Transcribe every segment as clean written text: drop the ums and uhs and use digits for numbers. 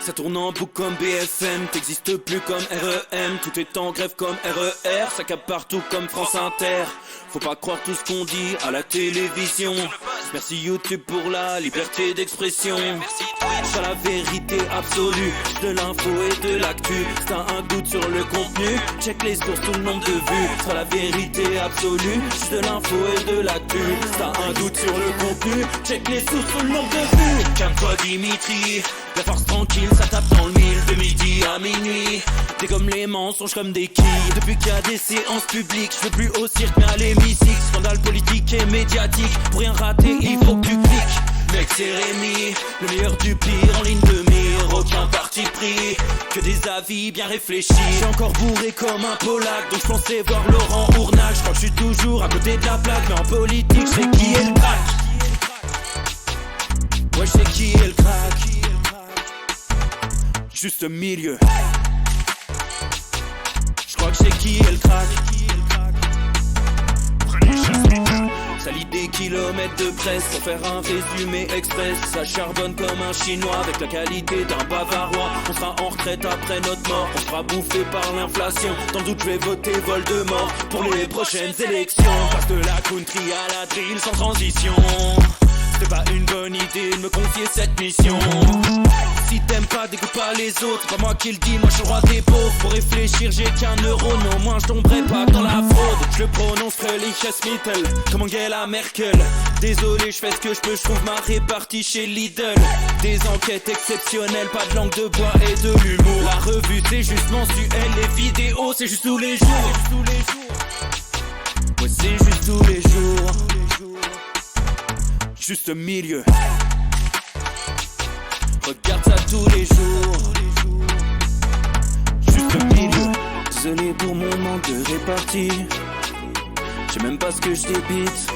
Ça tourne en boucle comme BFM, t'existes plus comme REM. Tout est en grève comme RER, ça capte partout comme France Inter. Faut pas croire tout ce qu'on dit à la télévision. Merci YouTube pour la liberté d'expression. C'est la vérité absolue, de l'info et de l'actu. Si t'as un doute sur le contenu, check les sources, tout le nombre de vues. C'est la vérité absolue, de l'info et de l'actu. Si t'as un doute sur le contenu, check les sources, tout le nombre de vues. Calme-toi Dimitri, la force tranquille, ça tape dans le mille. De midi à minuit, t'es comme les mensonges comme des quilles. Depuis qu'il y a des séances publiques, je veux plus au cirque mais à l'hémicycle. Scandale politique et médiatique, pour rien rater il faut que tu cliques. Mec c'est Rémi, le meilleur du pire en ligne de mire. Aucun parti pris, que des avis bien réfléchis. J'ai encore bourré comme un Polac, donc je pensais voir Laurent Ournac. Je crois que je suis toujours à côté de la plaque, mais en politique je sais qui est le crack. Ouais je sais qui est le crack. Juste milieu. Je crois que je sais qui est le crack. Ça lit des kilomètres de presse pour faire un résumé express. Ça charbonne comme un chinois avec la qualité d'un bavarois. On sera en retraite après notre mort, on sera bouffé par l'inflation. Dans le doute je vais voter Voldemort pour les prochaines élections. Passe de la country à la drill sans transition. C'est pas une bonne idée de me confier cette mission. Si t'aimes pas, dégoûte pas les autres. C'est pas moi qui le dis, moi je suis le roi des pauvres. Pour réfléchir, j'ai qu'un euro, non, moins je tomberai pas dans la fraude. Je le prononce Mittel, comme Angela Merkel. Désolé, je fais ce que je peux, je trouve ma répartie chez Lidl. Des enquêtes exceptionnelles, pas de langue de bois et de l'humour. La revue c'est juste mensuel, les vidéos c'est juste tous les jours. Ouais, c'est juste tous les jours. Juste milieu. Regarde ça tous les jours. Juste milieu. Désolé pour mon manque de répartie. Je sais même pas ce que je débite.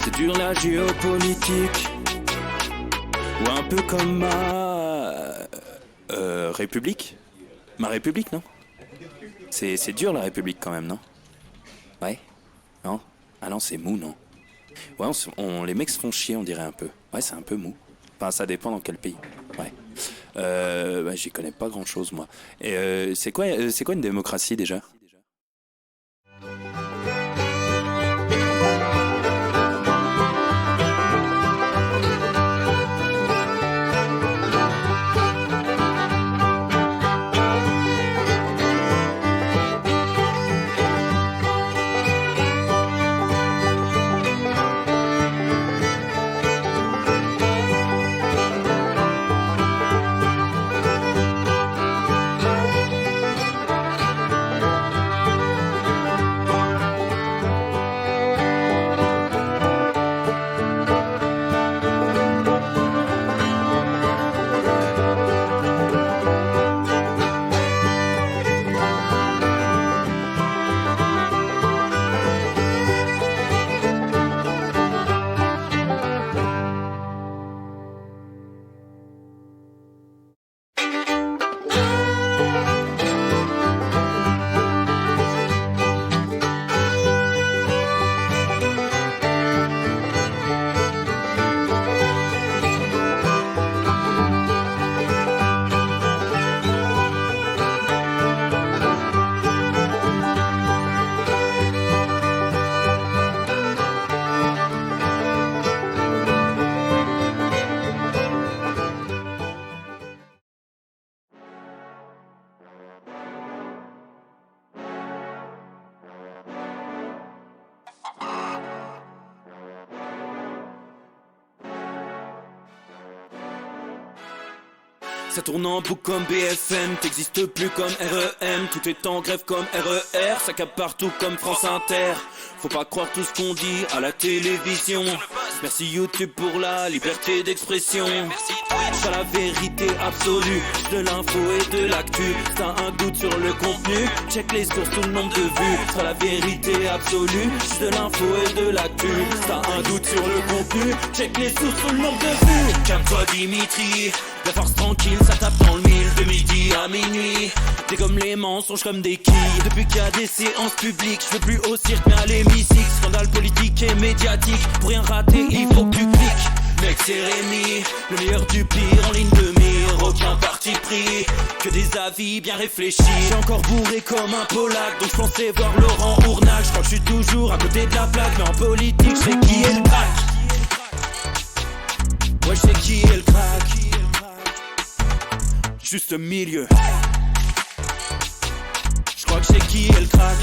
C'est dur la géopolitique. Ou un peu comme ma... République. Ma République, non? C'est dur la République quand même, non? Ouais? Non? Ah non, c'est mou, non? Ouais, les mecs se font chier, on dirait un peu. Ouais, c'est un peu mou. Enfin, ça dépend dans quel pays. Ouais. Bah, j'y connais pas grand chose, moi. Et c'est quoi une démocratie déjà? Ça tourne en boucle comme BFM, t'existes plus comme REM. Tout est en grève comme RER, ça capte partout comme France Inter. Faut pas croire tout ce qu'on dit à la télévision. Merci YouTube pour la liberté d'expression. C'est la vérité absolue, de l'info et de l'actu. Si t'as un doute sur le contenu, check les sources, tout le nombre de vues. C'est la vérité absolue, de l'info et de l'actu. Si t'as un doute sur le contenu, check les sources, tout le nombre de vues. Calme-toi Dimitri, la force tranquille, ça tape dans le mille. De midi à minuit, t'es comme les mensonges comme des quilles. Depuis qu'il y a des séances publiques, je veux plus au cirque mais à l'hémicycle. Scandale politique et médiatique, pour rien rater il faut que tu cliques. Mec c'est Rémi, le meilleur du pire en ligne de mire. Aucun parti pris, que des avis bien réfléchis. J'ai encore bourré comme un Polac, donc je pensais voir Laurent Ournac. Je crois que je suis toujours à côté de la plaque, mais en politique je sais qui est le crack. Ouais je sais qui est le crack. Juste milieu. Je crois que je sais qui est le crack.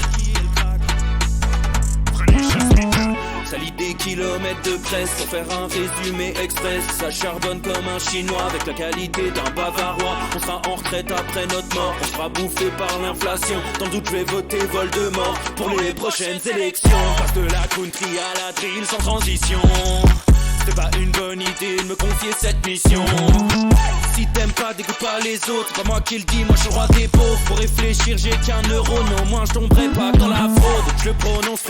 Ça lit des kilomètres de presse pour faire un résumé express. Ça charbonne comme un chinois avec la qualité d'un bavarois. On sera en retraite après notre mort, on sera bouffé par l'inflation. Dans le doute je vais voter Voldemort pour les prochaines élections. Passe de la country à la drill sans transition. C'était pas une bonne idée de me confier cette mission. Si t'aimes pas, dégoûte pas les autres. C'est pas moi qui le dis, moi je suis le roi des pauvres. Pour réfléchir, j'ai qu'un euro, non, moins je tomberai pas dans la fraude. Je le prononce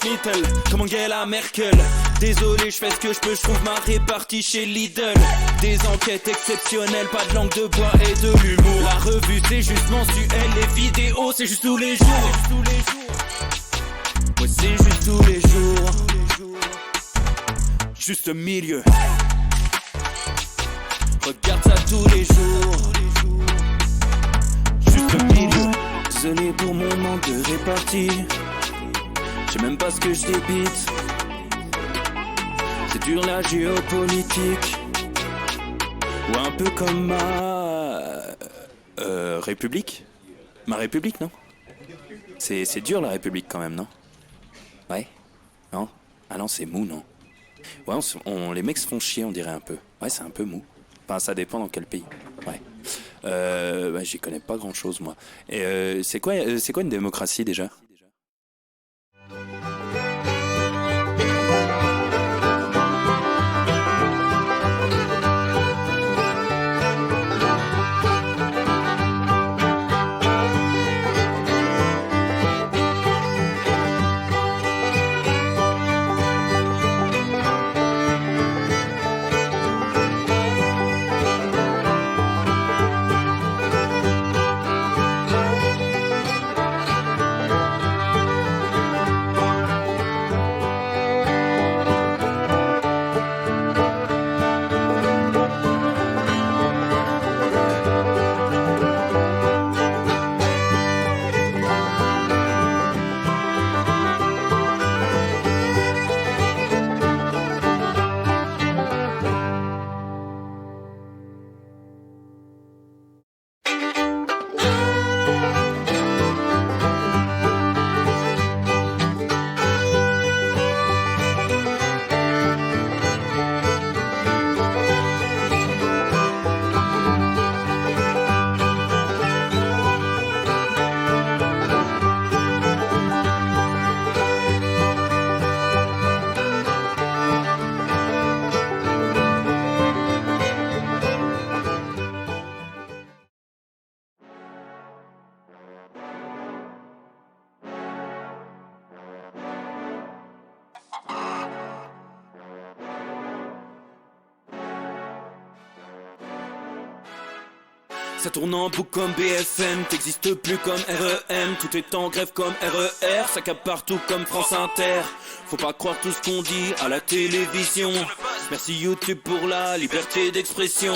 Mittel, comme Angela Merkel. Désolé, je fais ce que je peux, je trouve ma répartie chez Lidl. Des enquêtes exceptionnelles, pas de langue de bois et de l'humour. La revue c'est juste mensuel, les vidéos c'est juste tous les jours. Ouais, c'est juste tous les jours. Juste milieu. Regarde ça tous les jours. Juste milieu. Désolé pour mon manque de répartie. Je sais même pas ce que je débite. C'est dur la géopolitique. Ou un peu comme ma... République. Ma République, non? C'est dur la République quand même, non? Ouais? Non? Ah non, c'est mou, non? Ouais, les mecs se font chier, on dirait un peu. Ouais, c'est un peu mou. Enfin, ça dépend dans quel pays. Ouais. J'y connais pas grand-chose, moi. Et c'est quoi une démocratie, déjà? Ça tourne en boucle comme BFM, t'existes plus comme REM. Tout est en grève comme RER, ça capte partout comme France Inter. Faut pas croire tout ce qu'on dit à la télévision. Merci YouTube pour la liberté d'expression.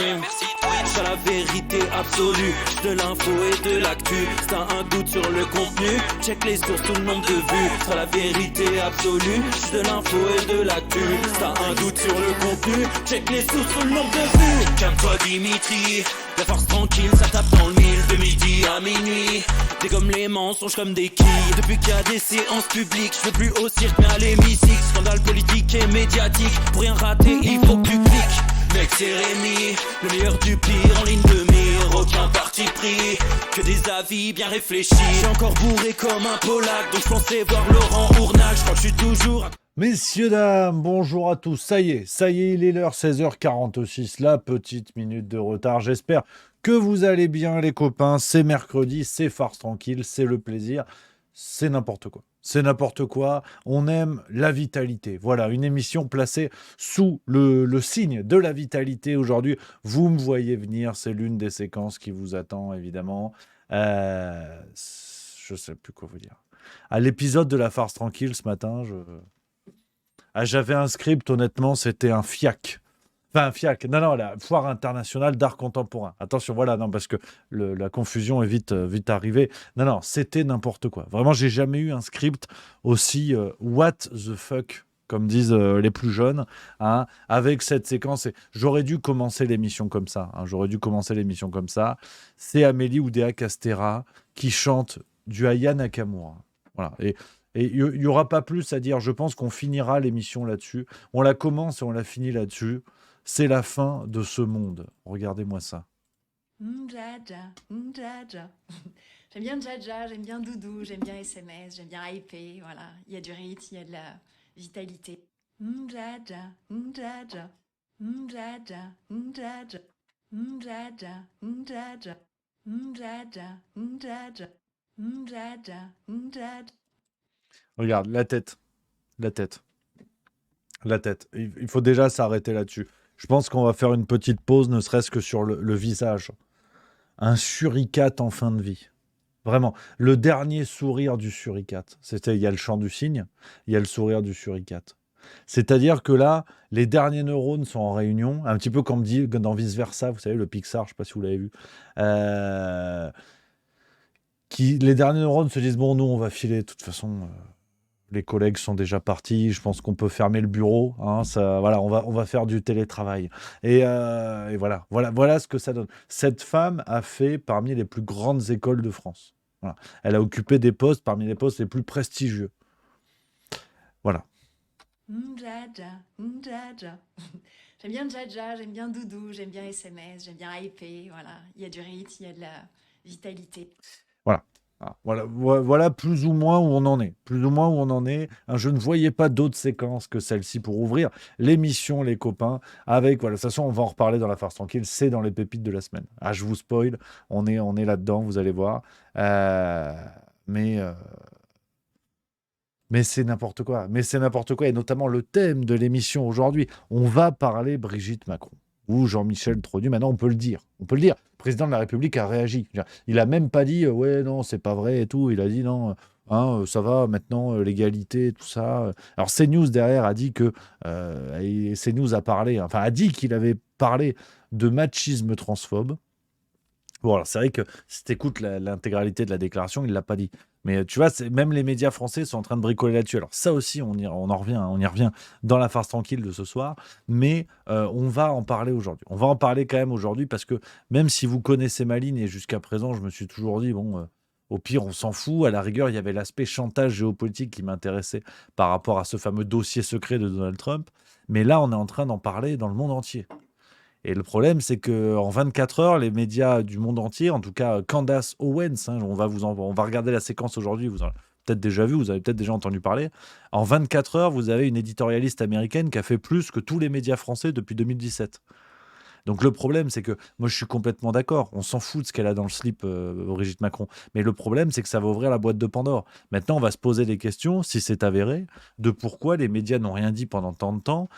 C'est la vérité absolue, de l'info et de l'actu. Si t'as un doute sur le contenu, check les sources ou le nombre de vues. C'est la vérité absolue, de l'info et de l'actu. Si t'as un doute sur le contenu, check les sources ou le nombre de vues. Calme-toi Dimitri, la force tranquille, ça tape dans le mille. De midi à minuit, dégomme les mensonges comme des quilles. Depuis qu'il y a des séances publiques, je veux plus au cirque mais à l'hémicycle. Scandale politique et médiatique, pour rien rater il faut que tu cliques. Mec c'est Rémi, le meilleur du pire en ligne de mire. Aucun parti pris, que des avis bien réfléchis. J'ai encore bourré comme un Polac, donc je pensais voir Laurent Ournac. Je crois que je suis toujours... Messieurs, dames, bonjour à tous. Ça y est, il est l'heure, 16h46, la petite minute de retard. J'espère que vous allez bien les copains. C'est mercredi, c'est farce tranquille, c'est le plaisir, c'est n'importe quoi. C'est n'importe quoi, on aime la vitalité. Voilà, une émission placée sous le signe de la vitalité aujourd'hui. Vous me voyez venir, c'est l'une des séquences qui vous attend évidemment. Je sais plus quoi vous dire. À l'épisode de la farce tranquille ce matin, j'avais un script, honnêtement, c'était un fiac. Enfin, FIAC, non, la Foire internationale d'art contemporain. Attention, voilà, non, parce que la confusion est vite arrivée. Non, c'était n'importe quoi. Vraiment, j'ai jamais eu un script aussi what the fuck, comme disent les plus jeunes, hein, avec cette séquence. J'aurais dû commencer l'émission comme ça. Hein, j'aurais dû commencer l'émission comme ça. C'est Amélie Oudéa Castéra qui chante du Aya Nakamura. Voilà. Et il n'y aura pas plus à dire. Je pense qu'on finira l'émission là-dessus. On la commence et on la finit là-dessus. C'est la fin de ce monde. Regardez-moi ça. Jaja, Jaja. J'aime bien Jaja, j'aime bien Doudou, j'aime bien SMS, j'aime bien hyper, voilà. Il y a du rythme, il y a de la vitalité. Jaja, Jaja, Jaja, Jaja, Jaja, Jaja, Jaja, Jaja, Jaja, Jaja. Regarde, la tête. La tête. La tête. Il faut déjà s'arrêter là-dessus. Je pense qu'on va faire une petite pause, ne serait-ce que sur le visage. Un suricate en fin de vie. Vraiment, le dernier sourire du suricate. Il y a le chant du cygne, il y a le sourire du suricate. C'est-à-dire que là, les derniers neurones sont en réunion, un petit peu comme dit dans Vice Versa, vous savez, le Pixar, je ne sais pas si vous l'avez vu. Les derniers neurones se disent, bon, nous, on va filer, de toute façon, les collègues sont déjà partis, je pense qu'on peut fermer le bureau, hein, voilà, on va faire du télétravail. Et voilà ce que ça donne. Cette femme a fait parmi les plus grandes écoles de France. Voilà. Elle a occupé des postes parmi les postes les plus prestigieux. Voilà. Jaja, Jaja. J'aime bien Jaja, j'aime bien Doudou, j'aime bien SMS, j'aime bien hyper, voilà. Il y a du rythme, il y a de la vitalité. Voilà. Voilà plus ou moins où on en est. Plus ou moins où on en est. Hein, je ne voyais pas d'autres séquences que celle-ci pour ouvrir l'émission, les copains. Avec, voilà, de toute façon, on va en reparler dans la farce tranquille. C'est dans les pépites de la semaine. Ah, je vous spoil. On est là-dedans, vous allez voir. Mais c'est n'importe quoi. Mais c'est n'importe quoi. Et notamment le thème de l'émission aujourd'hui. On va parler Brigitte Macron ou Jean-Michel Trodu. Maintenant, on peut le dire. On peut le dire. Le président de la République a réagi. Il a même pas dit ouais, non, c'est pas vrai et tout. Il a dit non, hein, ça va maintenant, l'égalité, tout ça. Alors, CNews derrière a dit que. Et CNews a parlé, enfin, a dit qu'il avait parlé de machisme transphobe. Bon, alors c'est vrai que si tu écoutes l'intégralité de la déclaration, il ne l'a pas dit. Mais tu vois, même les médias français sont en train de bricoler là-dessus. Alors ça aussi, on y revient dans la farce tranquille de ce soir. Mais on va en parler aujourd'hui. On va en parler quand même aujourd'hui parce que même si vous connaissez ma ligne, et jusqu'à présent, je me suis toujours dit, bon, au pire, on s'en fout. À la rigueur, il y avait l'aspect chantage géopolitique qui m'intéressait par rapport à ce fameux dossier secret de Donald Trump. Mais là, on est en train d'en parler dans le monde entier. Et le problème, c'est qu'en 24 heures, les médias du monde entier, en tout cas Candace Owens, hein, on va regarder la séquence aujourd'hui, vous en avez peut-être déjà vu, vous avez peut-être déjà entendu parler. En 24 heures, vous avez une éditorialiste américaine qui a fait plus que tous les médias français depuis 2017. Donc le problème, c'est que moi je suis complètement d'accord, on s'en fout de ce qu'elle a dans le slip, Brigitte Macron. Mais le problème, c'est que ça va ouvrir la boîte de Pandore. Maintenant, on va se poser des questions, si c'est avéré, de pourquoi les médias n'ont rien dit pendant tant de temps.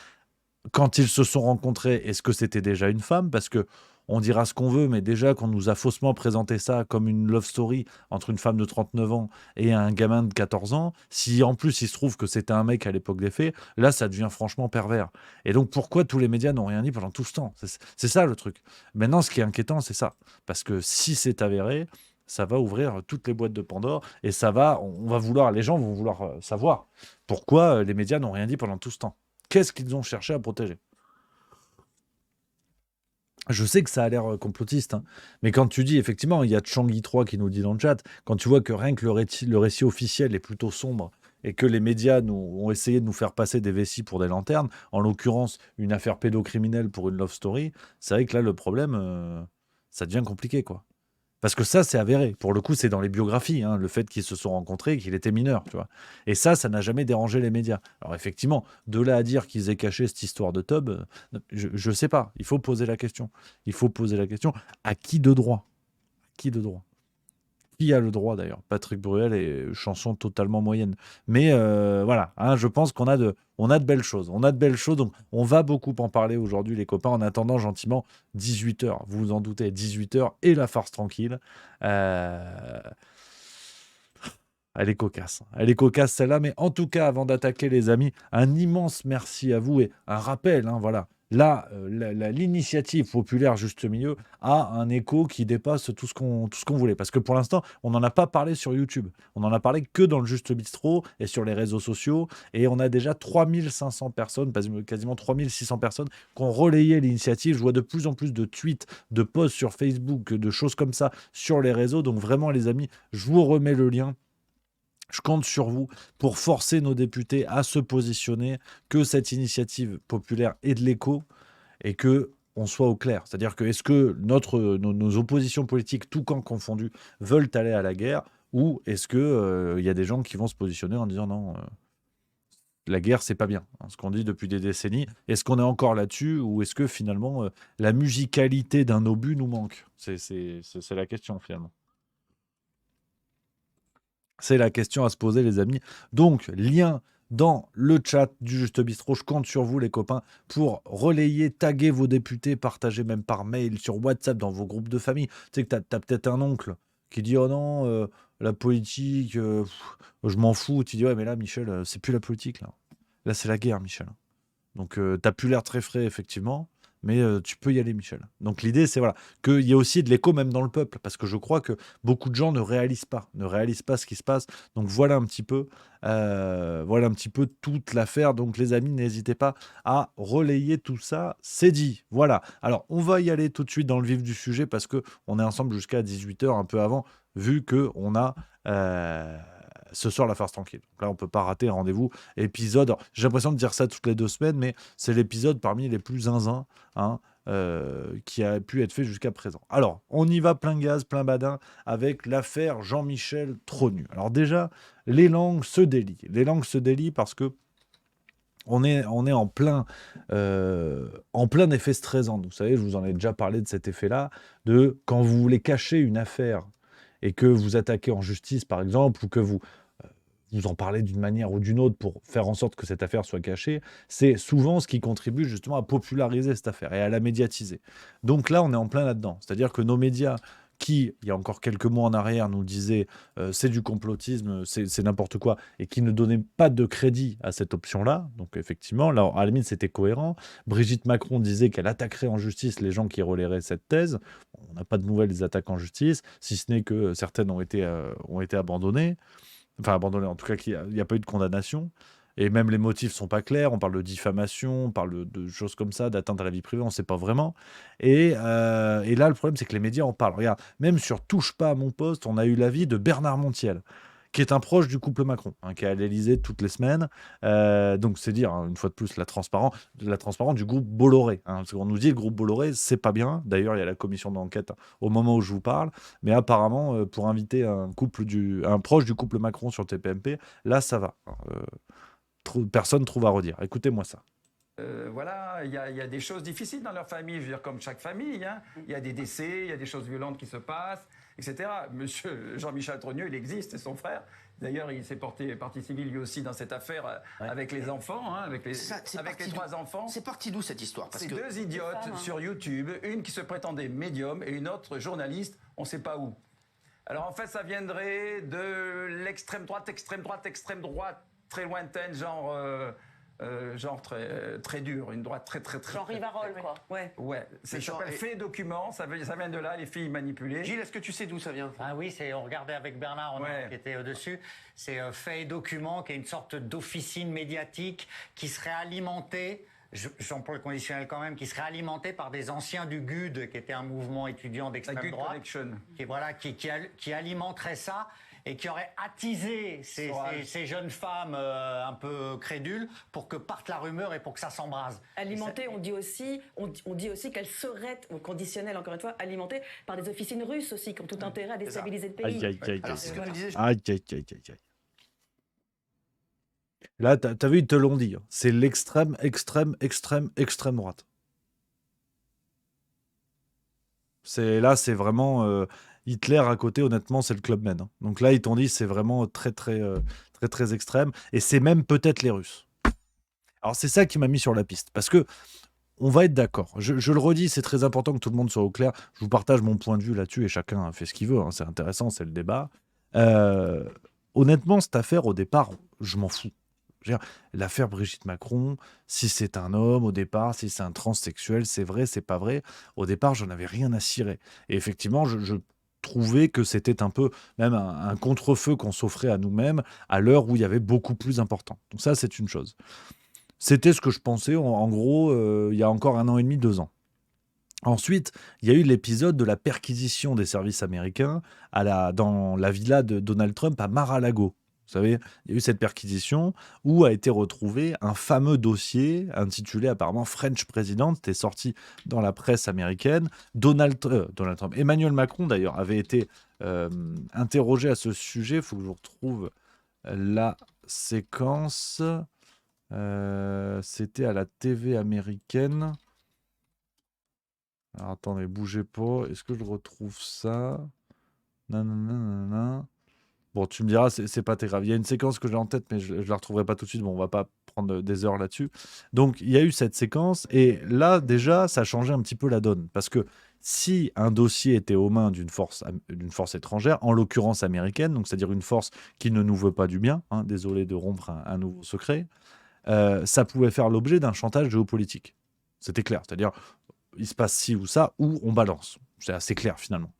Quand ils se sont rencontrés, est-ce que c'était déjà une femme? Parce que on dira ce qu'on veut, mais déjà qu'on nous a faussement présenté ça comme une love story entre une femme de 39 ans et un gamin de 14 ans, si en plus il se trouve que c'était un mec à l'époque des faits, là ça devient franchement pervers. Et donc pourquoi tous les médias n'ont rien dit pendant tout ce temps? C'est ça le truc. Maintenant, ce qui est inquiétant, c'est ça. Parce que si c'est avéré, ça va ouvrir toutes les boîtes de Pandore et on va vouloir, les gens vont vouloir savoir pourquoi les médias n'ont rien dit pendant tout ce temps. Qu'est-ce qu'ils ont cherché à protéger? Je sais que ça a l'air complotiste, hein, mais quand tu dis, effectivement, il y a Changi 3 qui nous dit dans le chat, quand tu vois que rien que le récit officiel est plutôt sombre et que les médias ont essayé de nous faire passer des vessies pour des lanternes, en l'occurrence une affaire pédocriminelle pour une love story, c'est vrai que là, le problème, ça devient compliqué, quoi. Parce que ça, c'est avéré. Pour le coup, c'est dans les biographies, hein, le fait qu'ils se sont rencontrés et qu'il était mineur, tu vois. Et ça n'a jamais dérangé les médias. Alors effectivement, de là à dire qu'ils aient caché cette histoire de tub, je ne sais pas. Il faut poser la question. Il faut poser la question. À qui de droit? À qui de droit? Qui a le droit d'ailleurs? Patrick Bruel est chanson totalement moyenne. Mais voilà, hein, je pense on a de belles choses. On a de belles choses, donc on va beaucoup en parler aujourd'hui, les copains. En attendant, gentiment, 18h, vous vous en doutez, 18h et la farce tranquille. Elle est cocasse. Elle est cocasse celle-là. Mais en tout cas, avant d'attaquer les amis, un immense merci à vous et un rappel, hein, voilà. là, l'initiative populaire Juste Milieu a un écho qui dépasse tout ce qu'on voulait. Parce que pour l'instant, on n'en a pas parlé sur YouTube. On n'en a parlé que dans le Juste Bistrot et sur les réseaux sociaux. Et on a déjà 3500 personnes, quasiment 3600 personnes qui ont relayé l'initiative. Je vois de plus en plus de tweets, de posts sur Facebook, de choses comme ça sur les réseaux. Donc vraiment, les amis, je vous remets le lien. Je compte sur vous pour forcer nos députés à se positionner, que cette initiative populaire ait de l'écho et que on soit au clair. C'est-à-dire que est-ce que nos oppositions politiques, tout camp confondu, veulent aller à la guerre, ou est-ce que il y a des gens qui vont se positionner en disant non, la guerre c'est pas bien, hein, ce qu'on dit depuis des décennies. Est-ce qu'on est encore là-dessus, ou est-ce que finalement la musicalité d'un obus nous manque? C'est la question finalement. C'est la question à se poser, les amis. Donc, lien dans le chat du Juste Bistrot. Je compte sur vous, les copains, pour relayer, taguer vos députés, partager même par mail, sur WhatsApp, dans vos groupes de famille. Tu sais que tu as peut-être un oncle qui dit « Oh non, la politique, je m'en fous. » Tu dis « Ouais, mais là, Michel, c'est plus la politique, là. Là, c'est la guerre, Michel. » Donc, t'as plus l'air très frais, effectivement, mais tu peux y aller, Michel. Donc, l'idée, c'est voilà, qu'il y ait aussi de l'écho même dans le peuple, parce que je crois que beaucoup de gens ne réalisent pas ce qui se passe. Donc, voilà un petit peu toute l'affaire. Donc, les amis, n'hésitez pas à relayer tout ça. C'est dit. Voilà. Alors, on va y aller tout de suite dans le vif du sujet, parce que on est ensemble jusqu'à 18h, un peu avant, vu qu'on a... ce soir, la farce tranquille. Donc là, on peut pas rater un rendez-vous. Épisode, alors, j'ai l'impression de dire ça toutes les 2 semaines, mais c'est l'épisode parmi les plus zinzins, hein, qui a pu être fait jusqu'à présent. Alors, on y va plein gaz, plein badin, avec l'affaire Jean-Michel Trogneux. Alors déjà, les langues se délient. Les langues se délient parce que on est en plein effet stressant. Vous savez, je vous en ai déjà parlé de cet effet-là, de quand vous voulez cacher une affaire et que vous attaquez en justice, par exemple, ou que vous en parlez d'une manière ou d'une autre pour faire en sorte que cette affaire soit cachée, c'est souvent ce qui contribue justement à populariser cette affaire et à la médiatiser. Donc là, on est en plein là-dedans. C'est-à-dire que nos médias qui, il y a encore quelques mois en arrière, nous disaient c'est du complotisme, c'est n'importe quoi, et qui ne donnaient pas de crédit à cette option-là. Donc effectivement, là, à la limite, c'était cohérent. Brigitte Macron disait qu'elle attaquerait en justice les gens qui relaieraient cette thèse. On n'a pas de nouvelles des attaques en justice, si ce n'est que certaines ont été abandonnées. Enfin, abandonné, en tout cas, qu'il n'y a pas eu de condamnation. Et même les motifs sont pas clairs. On parle de diffamation, on parle de choses comme ça, d'atteinte à la vie privée, on ne sait pas vraiment. Et là, le problème, c'est que les médias en parlent. Regarde, même sur Touche pas à mon poste, on a eu l'avis de Bernard Montiel, qui est un proche du couple Macron, hein, qui est à l'Élysée toutes les semaines. Donc, c'est dire, hein, une fois de plus, la transparence du groupe Bolloré. Hein, parce qu'on nous dit le groupe Bolloré, c'est pas bien. D'ailleurs, il y a la commission d'enquête au moment où je vous parle. Mais apparemment, pour inviter un proche du couple Macron sur TPMP, là, ça va. Personne trouve à redire. Écoutez-moi ça. Voilà, il y a des choses difficiles dans leur famille, je veux dire, comme chaque famille. Hein. Il y a des décès, il y a des choses violentes qui se passent, etc. Monsieur Jean-Michel Trogneux, il existe, c'est son frère. D'ailleurs, il s'est porté partie civile lui aussi dans cette affaire avec les enfants, hein, avec les 3 enfants. C'est parti d'où cette histoire? C'est 2 idiotes sur YouTube, une qui se prétendait médium et une autre journaliste, on ne sait pas où. Alors en fait, ça viendrait de l'extrême droite, très lointaine, genre très dur, une droite très genre Rivarol, quoi. Ouais. Ça s'appelle fait document, ça vient de là, les filles manipulées. Gilles, est-ce que tu sais d'où ça vient? Ah oui, on regardait avec Bernard, qui était au-dessus. C'est fait et document, qui est une sorte d'officine médiatique qui serait alimentée, j'emploie le conditionnel quand même, qui serait alimenté par des anciens du GUD, qui était un mouvement étudiant d'extrême droite, qui alimenterait ça et qui aurait attisé ces jeunes femmes un peu crédules pour que parte la rumeur et pour que ça s'embrase. Alimentée, on dit aussi qu'elle serait, au conditionnel encore une fois, alimentée par des officines russes aussi, qui ont tout intérêt à déstabiliser le pays. Aïe. Là, t'as vu, ils te l'ont dit. C'est l'extrême droite. C'est vraiment Hitler à côté, honnêtement, c'est le Club Med. Hein. Donc là, ils t'ont dit c'est vraiment très extrême. Et c'est même peut-être les Russes. Alors c'est ça qui m'a mis sur la piste. Parce que on va être d'accord. Je le redis, c'est très important que tout le monde soit au clair. Je vous partage mon point de vue là-dessus et chacun fait ce qu'il veut. Hein. C'est intéressant, c'est le débat. Honnêtement, cette affaire, au départ, je m'en fous. Je veux dire, l'affaire Brigitte Macron, si c'est un homme au départ, si c'est un transsexuel, c'est vrai, c'est pas vrai. Au départ, j'en avais rien à cirer. Et effectivement, je trouvais que c'était un peu même un contre-feu qu'on s'offrait à nous-mêmes à l'heure où il y avait beaucoup plus important. Donc ça, c'est une chose. C'était ce que je pensais, en gros, il y a encore 1 an et demi, 2 ans. Ensuite, il y a eu l'épisode de la perquisition des services américains dans la villa de Donald Trump à Mar-a-Lago. Vous savez, il y a eu cette perquisition où a été retrouvé un fameux dossier intitulé apparemment French President. C'était sorti dans la presse américaine. Donald Trump, Emmanuel Macron d'ailleurs, avait été interrogé à ce sujet. Il faut que je retrouve la séquence. C'était à la TV américaine. Alors attendez, bougez pas. Est-ce que je retrouve ça? Nanana. Bon, tu me diras, c'est pas très grave. Il y a une séquence que j'ai en tête, mais je la retrouverai pas tout de suite. Bon, on va pas prendre des heures là-dessus. Donc, il y a eu cette séquence, et là, déjà, ça a changé un petit peu la donne. Parce que si un dossier était aux mains d'une force étrangère, en l'occurrence américaine, donc c'est-à-dire une force qui ne nous veut pas du bien, hein, désolé de rompre un nouveau secret, ça pouvait faire l'objet d'un chantage géopolitique. C'était clair. C'est-à-dire, il se passe ci ou ça, ou on balance. C'est assez clair finalement.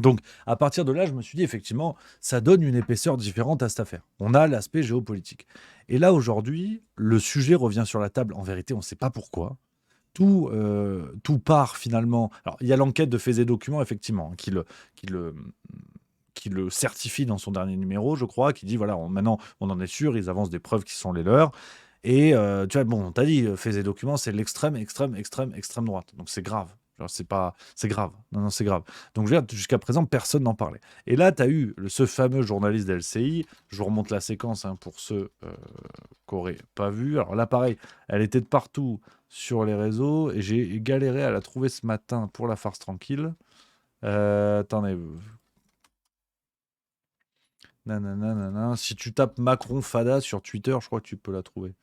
Donc, à partir de là, je me suis dit, effectivement, ça donne une épaisseur différente à cette affaire. On a l'aspect géopolitique. Et là, aujourd'hui, le sujet revient sur la table. En vérité, on ne sait pas pourquoi. Tout part finalement. Alors, il y a l'enquête de Faits et Documents, effectivement, qui le certifie dans son dernier numéro, je crois, qui dit, voilà, maintenant, on en est sûr, ils avancent des preuves qui sont les leurs. Et tu vois, bon, on t'a dit, Faits et Documents, c'est l'extrême droite. Donc, c'est grave. Genre, c'est grave. Non, c'est grave. Donc, je veux dire, jusqu'à présent, personne n'en parlait. Et là, tu as eu ce fameux journaliste d'LCI. Je vous remonte la séquence, hein, pour ceux qui n'auraient pas vu. Alors là, pareil, elle était de partout sur les réseaux et j'ai galéré à la trouver ce matin pour la farce tranquille. Attendez. Nanana. Si tu tapes Macron Fada sur Twitter, je crois que tu peux la trouver.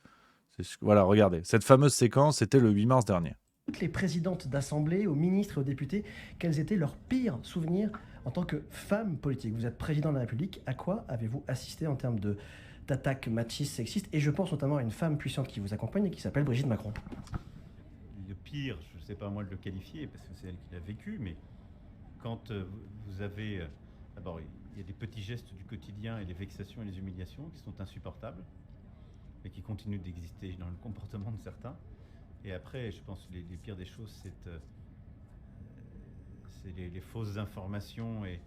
Voilà, regardez. Cette fameuse séquence, c'était le 8 mars dernier. Toutes les présidentes d'assemblée, aux ministres et aux députés, quels étaient leurs pires souvenirs en tant que femme politique? Vous êtes président de la République, à quoi avez-vous assisté en termes d'attaques machistes, sexistes? Et je pense notamment à une femme puissante qui vous accompagne et qui s'appelle Brigitte Macron. Le pire, je ne sais pas moi de le qualifier parce que c'est elle qui l'a vécu, mais quand vous avez... D'abord, il y a des petits gestes du quotidien et les vexations et les humiliations qui sont insupportables et qui continuent d'exister dans le comportement de certains. Et après, je pense que les pires des choses, c'est les fausses informations et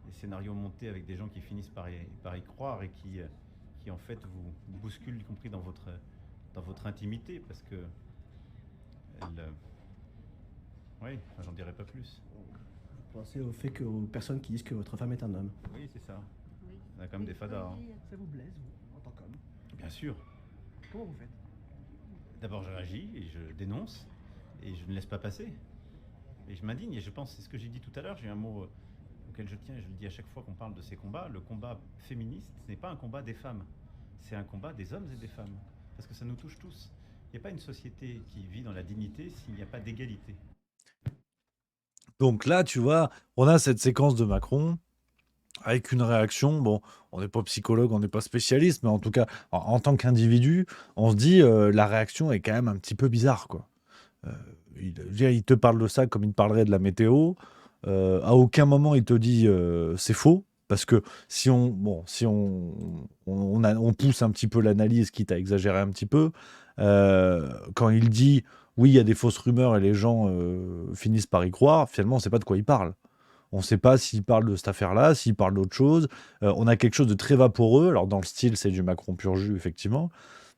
les scénarios montés avec des gens qui finissent par y croire et qui en fait vous bousculent, y compris dans votre intimité, parce que oui, j'en dirai pas plus. Vous pensez au fait aux personnes qui disent que votre femme est un homme? Oui, c'est ça. Oui. On a quand même des fadas. Hein. Ça vous blesse, vous, en tant qu'homme? Bien sûr. Comment vous faites? D'abord, je réagis et je dénonce et je ne laisse pas passer. Et je m'indigne et je pense, c'est ce que j'ai dit tout à l'heure, j'ai un mot auquel je tiens et je le dis à chaque fois qu'on parle de ces combats. Le combat féministe, ce n'est pas un combat des femmes, c'est un combat des hommes et des femmes. Parce que ça nous touche tous. Il n'y a pas une société qui vit dans la dignité s'il n'y a pas d'égalité. Donc là, tu vois, on a cette séquence de Macron avec une réaction. Bon, on n'est pas psychologue, on n'est pas spécialiste, mais en tout cas, en tant qu'individu, on se dit la réaction est quand même un petit peu bizarre, quoi. Il te parle de ça comme il te parlerait de la météo. À aucun moment il te dit c'est faux, parce que si on pousse un petit peu l'analyse, quitte à exagérer un petit peu, quand il dit oui, il y a des fausses rumeurs et les gens finissent par y croire, finalement on ne sait pas de quoi il parle. On ne sait pas s'il parle de cette affaire-là, s'il parle d'autre chose. On a quelque chose de très vaporeux. Alors, dans le style, c'est du Macron pur jus, effectivement.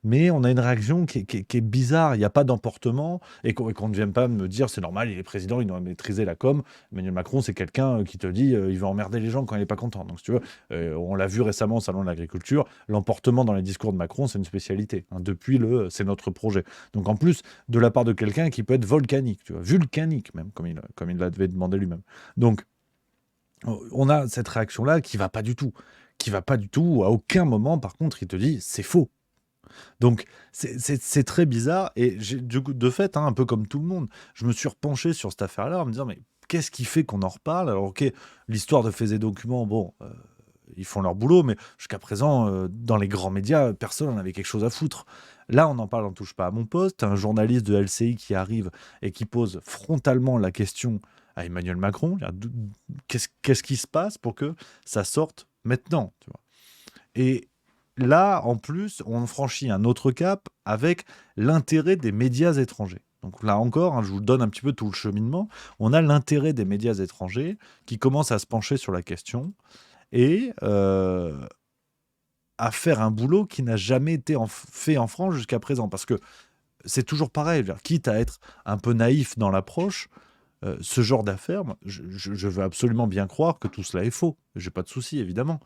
Mais on a une réaction qui est bizarre. Il n'y a pas d'emportement. Et qu'on ne vienne pas me dire, c'est normal, il est président, il doit maîtriser la com. Emmanuel Macron, c'est quelqu'un qui te dit, il va emmerder les gens quand il n'est pas content. Donc, si tu veux, on l'a vu récemment au Salon de l'Agriculture. L'emportement dans les discours de Macron, c'est une spécialité. Hein, depuis c'est notre projet. Donc, en plus, de la part de quelqu'un qui peut être volcanique, tu vois, vulcanique même, comme il l'avait demandé lui-même. Donc, on a cette réaction-là qui va pas du tout. À aucun moment, par contre, il te dit c'est faux. Donc, c'est très bizarre. Et du coup, de fait, hein, un peu comme tout le monde, je me suis repenché sur cette affaire-là en me disant mais qu'est-ce qui fait qu'on en reparle? Alors, ok, l'histoire de Faits et Documents, bon, ils font leur boulot, mais jusqu'à présent, dans les grands médias, personne n'en avait quelque chose à foutre. Là, on en parle, on ne touche pas à mon poste. Un journaliste de LCI qui arrive et qui pose frontalement la question à Emmanuel Macron, qu'est-ce qui se passe pour que ça sorte maintenant, tu vois. Et là, en plus, on franchit un autre cap avec l'intérêt des médias étrangers. Donc là encore, je vous donne un petit peu tout le cheminement. On a l'intérêt des médias étrangers qui commencent à se pencher sur la question et à faire un boulot qui n'a jamais été fait en France jusqu'à présent. Parce que c'est toujours pareil, quitte à être un peu naïf dans l'approche, ce genre d'affaires, je veux absolument bien croire que tout cela est faux. J'ai pas de souci, évidemment.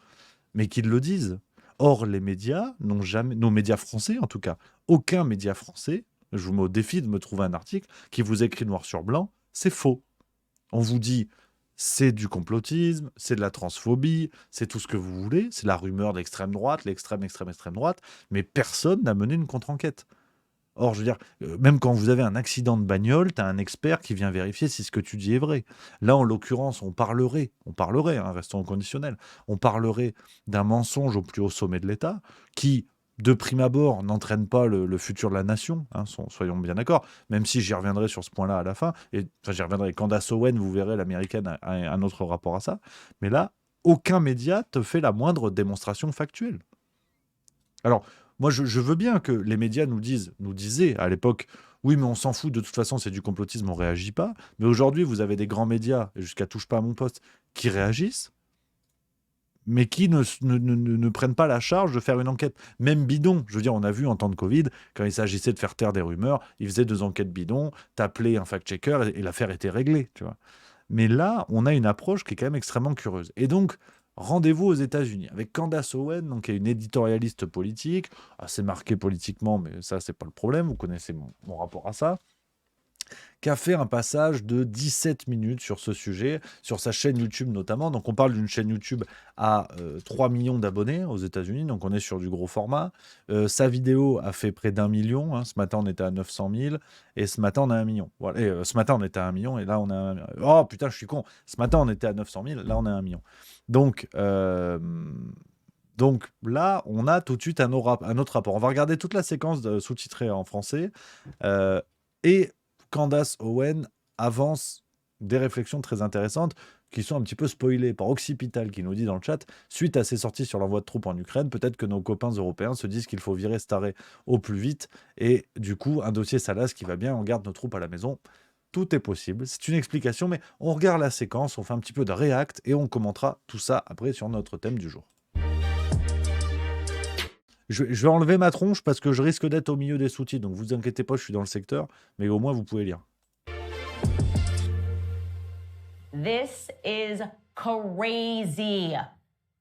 Mais qu'ils le disent. Or, les médias n'ont jamais, nos médias français en tout cas, aucun média français, je vous mets au défi de me trouver un article qui vous écrit noir sur blanc, c'est faux. On vous dit, c'est du complotisme, c'est de la transphobie, c'est tout ce que vous voulez, c'est la rumeur de l'extrême droite, l'extrême droite, mais personne n'a mené une contre-enquête. Or, je veux dire, même quand vous avez un accident de bagnole, tu as un expert qui vient vérifier si ce que tu dis est vrai. Là, en l'occurrence, on parlerait, restons au conditionnel, on parlerait d'un mensonge au plus haut sommet de l'État qui, de prime abord, n'entraîne pas le futur de la nation, soyons bien d'accord, même si j'y reviendrai sur ce point-là à la fin, j'y reviendrai. Candace Owen, vous verrez, l'américaine a un autre rapport à ça, mais là, aucun média te fait la moindre démonstration factuelle. Alors, moi, je veux bien que les médias nous disaient à l'époque, oui, mais on s'en fout, de toute façon, c'est du complotisme, on ne réagit pas. Mais aujourd'hui, vous avez des grands médias, et jusqu'à touche pas à mon poste, qui réagissent, mais qui ne prennent pas la charge de faire une enquête. Même bidon, je veux dire, on a vu en temps de Covid, quand il s'agissait de faire taire des rumeurs, ils faisaient 2 enquêtes bidons, t'appelais un fact-checker, et l'affaire était réglée, tu vois. Mais là, on a une approche qui est quand même extrêmement curieuse. Et donc, rendez-vous aux États-Unis avec Candace Owen, donc, qui est une éditorialiste politique, assez marquée politiquement, mais ça, c'est pas le problème, vous connaissez mon rapport à ça, qui a fait un passage de 17 minutes sur ce sujet, sur sa chaîne YouTube notamment. Donc on parle d'une chaîne YouTube à 3 millions d'abonnés aux États-Unis, donc on est sur du gros format. Sa vidéo a fait près d'1 million, ce matin on était à 900 000, et ce matin on a 1 million. Voilà. Et, ce matin on était à 1 million, et là on a... Oh putain, je suis con, ce matin on était à 900 000, là on est à 1 million. Donc là, on a tout de suite un autre rapport. On va regarder toute la séquence sous-titrée en français, et Candace Owen avance des réflexions très intéressantes qui sont un petit peu spoilées par Occipital qui nous dit dans le chat, suite à ses sorties sur l'envoi de troupes en Ukraine, peut-être que nos copains européens se disent qu'il faut virer Staré au plus vite et du coup un dossier Salas qui va bien, on garde nos troupes à la maison. Tout est possible, c'est une explication, mais on regarde la séquence, on fait un petit peu de react et on commentera tout ça après sur notre thème du jour. Je vais enlever ma tronche parce que je risque d'être au milieu des sous-titres, donc vous inquiétez pas, je suis dans le secteur, mais au moins vous pouvez lire. This is crazy.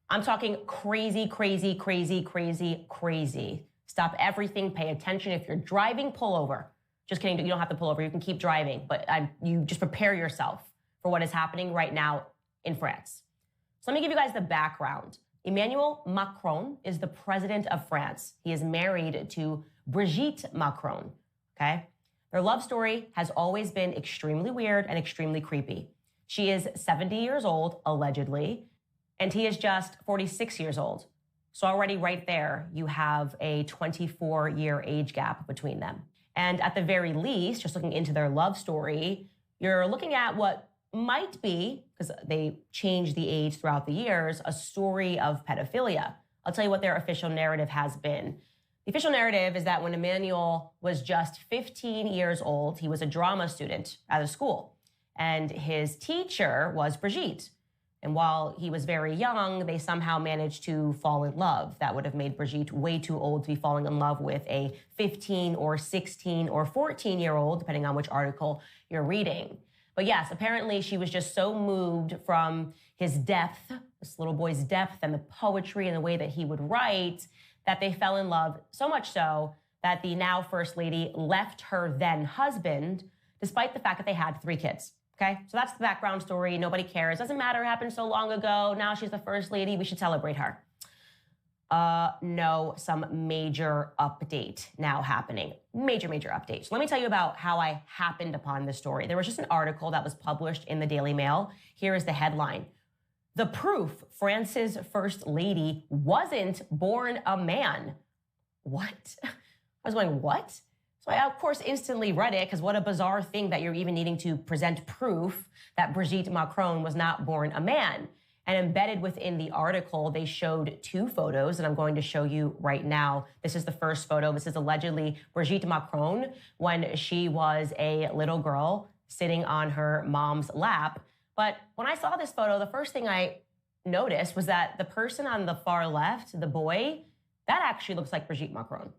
I'm talking crazy, crazy, crazy, crazy, crazy. Stop everything, pay attention. If you're driving, pull over. Just kidding, you don't have to pull over, you can keep driving, but you just prepare yourself for what is happening right now in France. So let me give you guys the background. Emmanuel Macron is the president of France. He is married to Brigitte Macron, okay? Their love story has always been extremely weird and extremely creepy. She is 70 years old, allegedly, and he is just 46 years old. So already right there, you have a 24-year age gap between them. And at the very least, just looking into their love story, you're looking at what might be, because they change the age throughout the years, a story of pedophilia. I'll tell you what their official narrative has been. The official narrative is that when Emmanuel was just 15 years old, he was a drama student at a school, and his teacher was Brigitte. And while he was very young, they somehow managed to fall in love. That would have made Brigitte way too old to be falling in love with a 15 or 16 or 14-year-old, depending on which article you're reading. But yes, apparently she was just so moved from his depth, this little boy's depth and the poetry and the way that he would write, that they fell in love, so much so that the now First Lady left her then husband, despite the fact that they had 3 kids. Okay, so that's the background story. Nobody cares. Doesn't matter. It happened so long ago. Now she's the First Lady. We should celebrate her. No, some major update now happening. Major update. So let me tell you about how I happened upon this story. There was just an article that was published in the Daily Mail. Here is the headline. the proof France's first lady wasn't born a man. What? I was going, what? So I, of course, instantly read it, because what a bizarre thing that you're even needing to present proof that Brigitte Macron was not born a man. And embedded within the article, they showed two photos that I'm going to show you right now. This is the first photo. This is allegedly Brigitte Macron when she was a little girl sitting on her mom's lap. But when I saw this photo, the first thing I noticed was that the person on the far left, the boy, that actually looks like Brigitte Macron.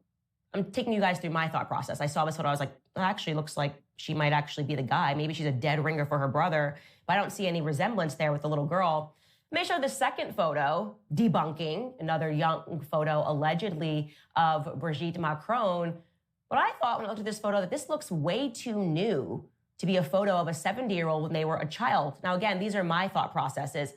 I'm taking you guys through my thought process. I saw this photo. I was like, it actually looks like she might actually be the guy. Maybe she's a dead ringer for her brother, but I don't see any resemblance there with the little girl. They show the second photo, debunking another young photo allegedly of Brigitte Macron. But I thought when I looked at this photo that this looks way too new to be a photo of a 70-year-old when they were a child. Now, again, these are my thought processes.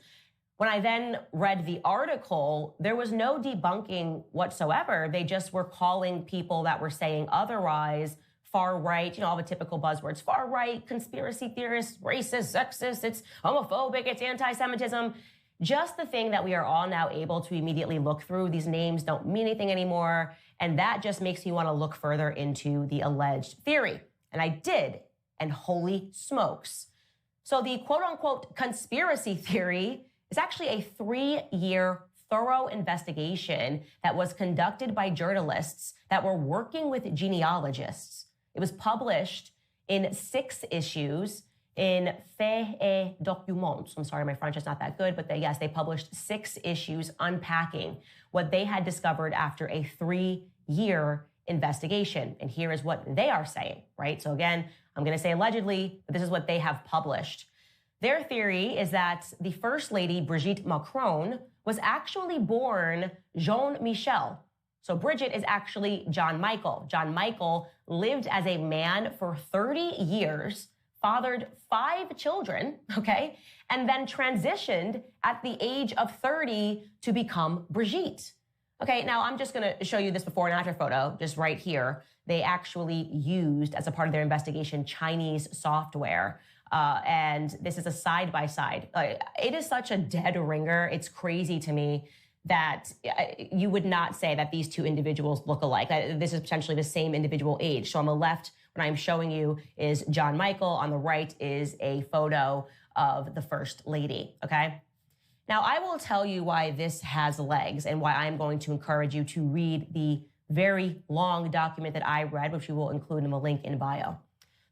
When I then read the article, there was no debunking whatsoever. They just were calling people that were saying otherwise far right, all the typical buzzwords, far right, conspiracy theorists, racist, sexist, it's homophobic, it's anti-Semitism. Just the thing that we are all now able to immediately look through. These names don't mean anything anymore. And that just makes me want to look further into the alleged theory. And I did, and holy smokes. So the quote unquote conspiracy theory is actually a 3-year thorough investigation that was conducted by journalists that were working with genealogists. It was published in 6 issues in Faits et Documents. I'm sorry, my French is not that good, but they published 6 issues unpacking what they had discovered after a 3-year investigation. And here is what they are saying, right? So again, I'm going to say allegedly, but this is what they have published. Their theory is that the First Lady, Brigitte Macron, was actually born Jean-Michel. So Brigitte is actually John Michael. John Michael lived as a man for 30 years, fathered 5 children, okay, and then transitioned at the age of 30 to become Brigitte. Okay, now I'm just going to show you this before and after photo, just right here. They actually used, as a part of their investigation, Chinese software. And this is a side-by-side. It is such a dead ringer. It's crazy to me that you would not say that these two individuals look alike. This is potentially the same individual age. So on the left, what I'm showing you is John Michael. On the right is a photo of the First Lady, okay? Now, I will tell you why this has legs and why I'm going to encourage you to read the very long document that I read, which we will include in the link in bio.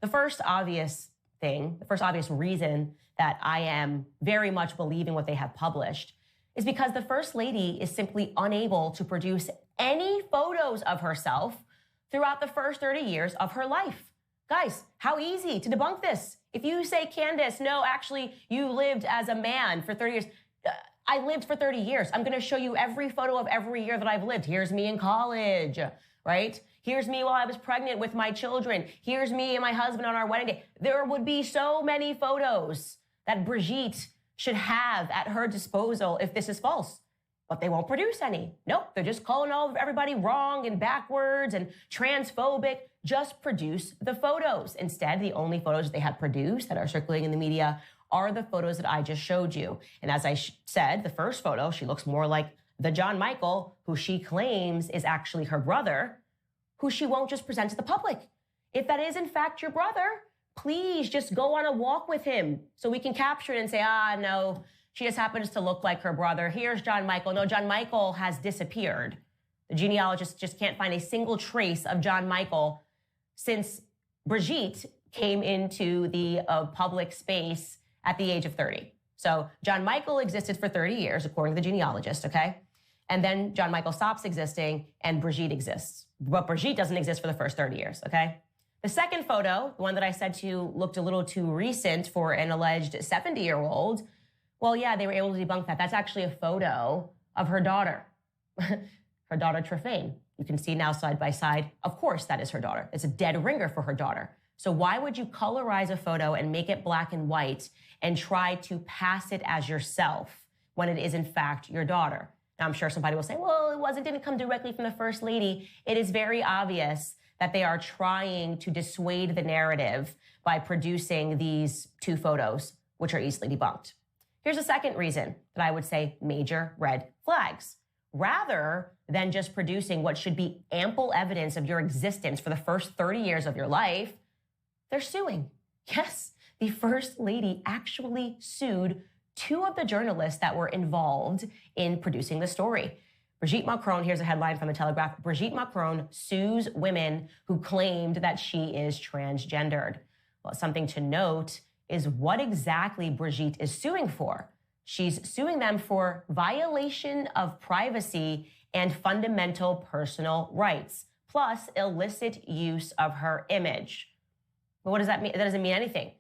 The first obvious reason that I am very much believing what they have published is because the First Lady is simply unable to produce any photos of herself throughout the first 30 years of her life. Guys, how easy to debunk this. If you say, Candace, no, actually, you lived as a man for 30 years. I lived for 30 years. I'm going to show you every photo of every year that I've lived. Here's me in college, right? Here's me while I was pregnant with my children. Here's me and my husband on our wedding day. There would be so many photos that Brigitte should have at her disposal if this is false. But they won't produce any. Nope, they're just calling everybody wrong and backwards and transphobic. Just produce the photos. Instead, the only photos they have produced that are circulating in the media are the photos that I just showed you. And as I said, the first photo, she looks more like the John Michael, who she claims is actually her brother, who she won't just present to the public. If that is in fact your brother, please just go on a walk with him so we can capture it and say, no, she just happens to look like her brother. Here's John Michael. No, John Michael has disappeared. The genealogist just can't find a single trace of John Michael since Brigitte came into the public space at the age of 30. So John Michael existed for 30 years, according to the genealogist, okay? And then John Michael stops existing and Brigitte exists. But Brigitte doesn't exist for the first 30 years, okay? The second photo, the one that I said to you looked a little too recent for an alleged 70-year-old, well, yeah, they were able to debunk that. That's actually a photo of her daughter, her daughter Trephaine. You can see now side by side. Of course, that is her daughter. It's a dead ringer for her daughter. So why would you colorize a photo and make it black and white and try to pass it as yourself when it is in fact your daughter? Now, I'm sure somebody will say, well, didn't come directly from the First Lady. It is very obvious that they are trying to dissuade the narrative by producing these two photos, which are easily debunked. Here's a second reason that I would say major red flags. Rather than just producing what should be ample evidence of your existence for the first 30 years of your life, they're suing. Yes, the First Lady actually sued two of the journalists that were involved in producing the story. Brigitte Macron, here's a headline from the Telegraph. Brigitte Macron sues women who claimed that she is transgendered. Well, something to note is what exactly Brigitte is suing for. She's suing them for violation of privacy and fundamental personal rights, plus illicit use of her image. But what does that mean? That doesn't mean anything.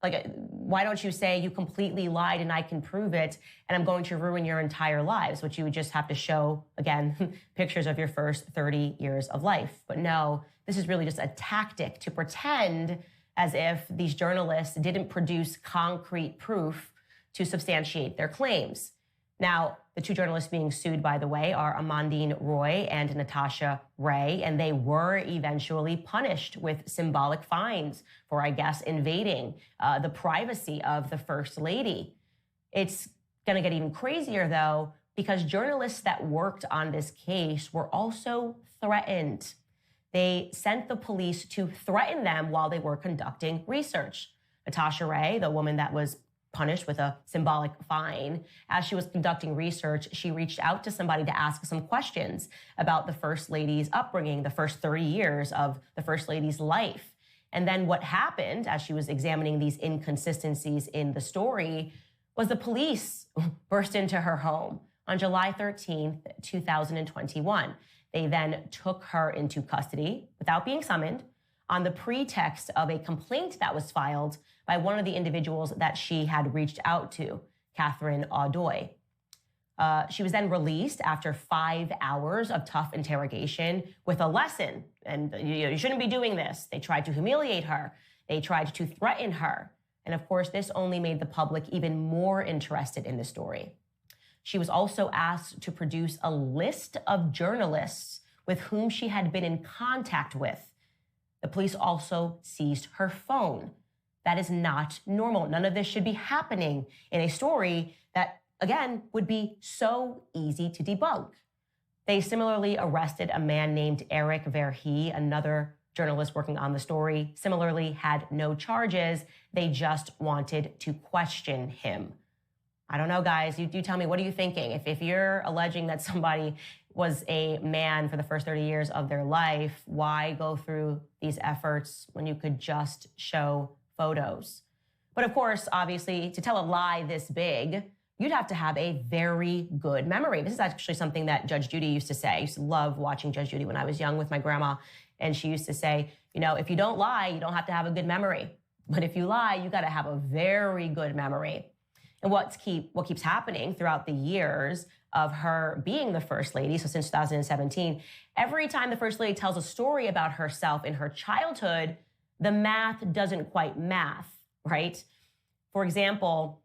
Like, why don't you say you completely lied and I can prove it and I'm going to ruin your entire lives, which you would just have to show, again, pictures of your first 30 years of life. But no, this is really just a tactic to pretend as if these journalists didn't produce concrete proof to substantiate their claims. Now, the two journalists being sued, by the way, are Amandine Roy and Natasha Ray, and they were eventually punished with symbolic fines for, I guess, invading the privacy of the First Lady. It's going to get even crazier, though, because journalists that worked on this case were also threatened. They sent the police to threaten them while they were conducting research. Natasha Ray, the woman that was punished with a symbolic fine, as she was conducting research, she reached out to somebody to ask some questions about the First Lady's upbringing, the first 30 years of the First Lady's life. And then what happened as she was examining these inconsistencies in the story was the police burst into her home on July 13th, 2021. They then took her into custody without being summoned on the pretext of a complaint that was filed by one of the individuals that she had reached out to, Catherine Audoy. She was then released after 5 hours of tough interrogation with a lesson. And you shouldn't be doing this. They tried to humiliate her. They tried to threaten her. And of course, this only made the public even more interested in the story. She was also asked to produce a list of journalists with whom she had been in contact with. The police also seized her phone. That is not normal. None of this should be happening in a story that, again, would be so easy to debunk. They similarly arrested a man named Eric Verhey, another journalist working on the story, similarly had no charges. They just wanted to question him. I don't know, guys. You tell me, what are you thinking? If you're alleging that somebody was a man for the first 30 years of their life, why go through these efforts when you could just show photos? But of course, obviously, to tell a lie this big, you'd have to have a very good memory. This is actually something that Judge Judy used to say. I used to love watching Judge Judy when I was young with my grandma. And she used to say, you know, if you don't lie, you don't have to have a good memory. But if you lie, you got to have a very good memory. And what keeps happening throughout the years of her being the First Lady, so since 2017, every time the First Lady tells a story about herself in her childhood, the math doesn't quite math, right? For example,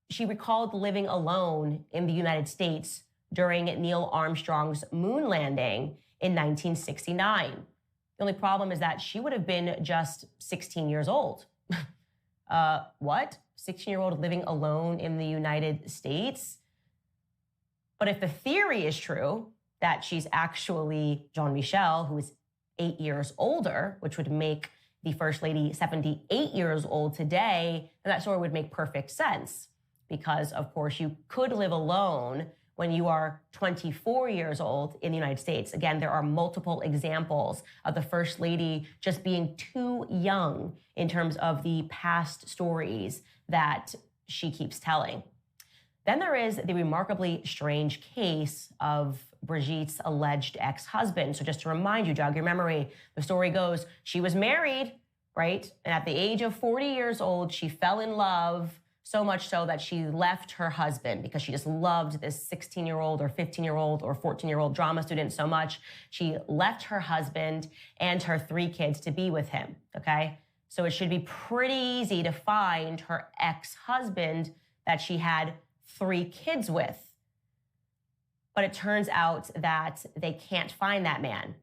she recalled living alone in the United States during Neil Armstrong's moon landing in 1969. The only problem is that she would have been just 16 years old. What? 16-year-old living alone in the United States? But if the theory is true, that she's actually Jean Michel, who is 8 years older, which would make the First Lady 78 years old today, then that story would make perfect sense. Because, of course, you could live alone when you are 24 years old in the United States. Again, there are multiple examples of the First Lady just being too young in terms of the past stories that she keeps telling. Then there is the remarkably strange case of Brigitte's alleged ex-husband. So just to remind you, jog your memory, the story goes, she was married, right? And at the age of 40 years old, she fell in love, so much so that she left her husband because she just loved this 16-year-old or 15-year-old or 14-year-old drama student so much. She left her husband and her 3 kids to be with him, okay? So it should be pretty easy to find her ex-husband that she had 3 kids with. But it turns out that they can't find that man.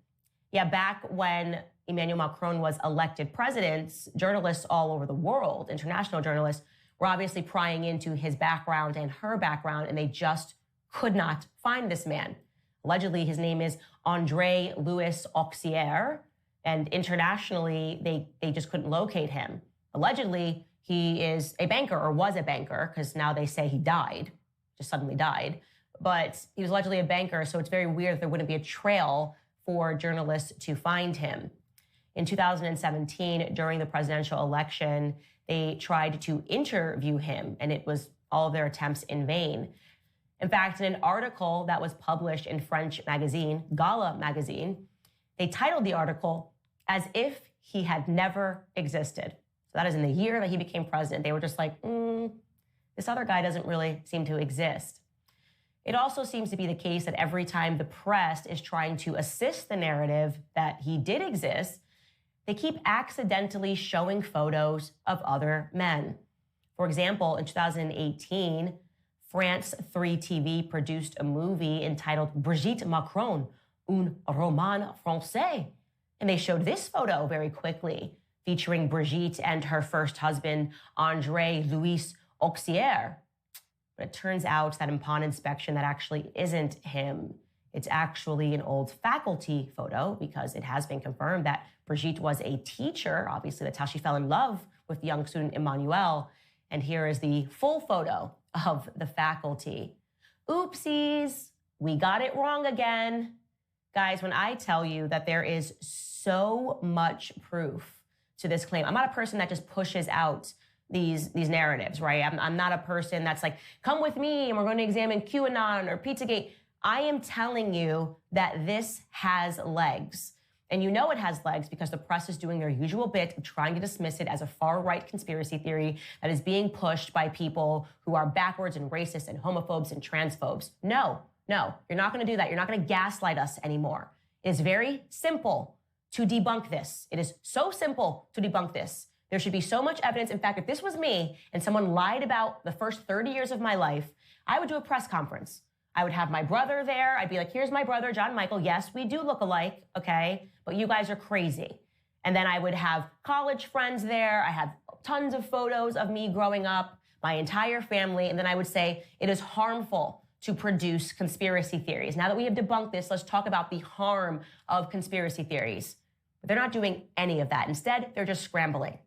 Yeah, back when Emmanuel Macron was elected president, journalists all over the world, international journalists, were obviously prying into his background and her background, and they just could not find this man. Allegedly, his name is André Louis Auxier, and internationally, they just couldn't locate him. Allegedly, he is a banker, or was a banker, because now they say he died, just suddenly died. But he was allegedly a banker, so it's very weird that there wouldn't be a trail for journalists to find him. In 2017, during the presidential election, they tried to interview him, and it was all of their attempts in vain. In fact, in an article that was published in French magazine, Gala magazine, they titled the article as if he had never existed. So that is in the year that he became president. They were just like, this other guy doesn't really seem to exist. It also seems to be the case that every time the press is trying to assist the narrative that he did exist, they keep accidentally showing photos of other men. For example, in 2018, France 3 TV produced a movie entitled Brigitte Macron, un roman français. And they showed this photo very quickly, featuring Brigitte and her first husband, André Louis Auxier. But it turns out that upon inspection, that actually isn't him. It's actually an old faculty photo, because it has been confirmed that Brigitte was a teacher. Obviously, that's how she fell in love with the young student Emmanuel. And here is the full photo of the faculty. Oopsies, we got it wrong again. Guys, when I tell you that there is so much proof to this claim, I'm not a person that just pushes out these narratives, right? I'm not a person that's like, come with me and we're going to examine QAnon or Pizzagate. I am telling you that this has legs. And you know it has legs because the press is doing their usual bit of trying to dismiss it as a far-right conspiracy theory that is being pushed by people who are backwards and racist and homophobes and transphobes. No, you're not going to do that. You're not going to gaslight us anymore. It is very simple to debunk this. It is so simple to debunk this. There should be so much evidence. In fact, if this was me and someone lied about the first 30 years of my life, I would do a press conference. I would have my brother there. I'd be like, here's my brother, John Michael. Yes, we do look alike, okay? But you guys are crazy. And then I would have college friends there. I have tons of photos of me growing up, my entire family. And then I would say, it is harmful to produce conspiracy theories. Now that we have debunked this, let's talk about the harm of conspiracy theories. But they're not doing any of that. Instead, they're just scrambling.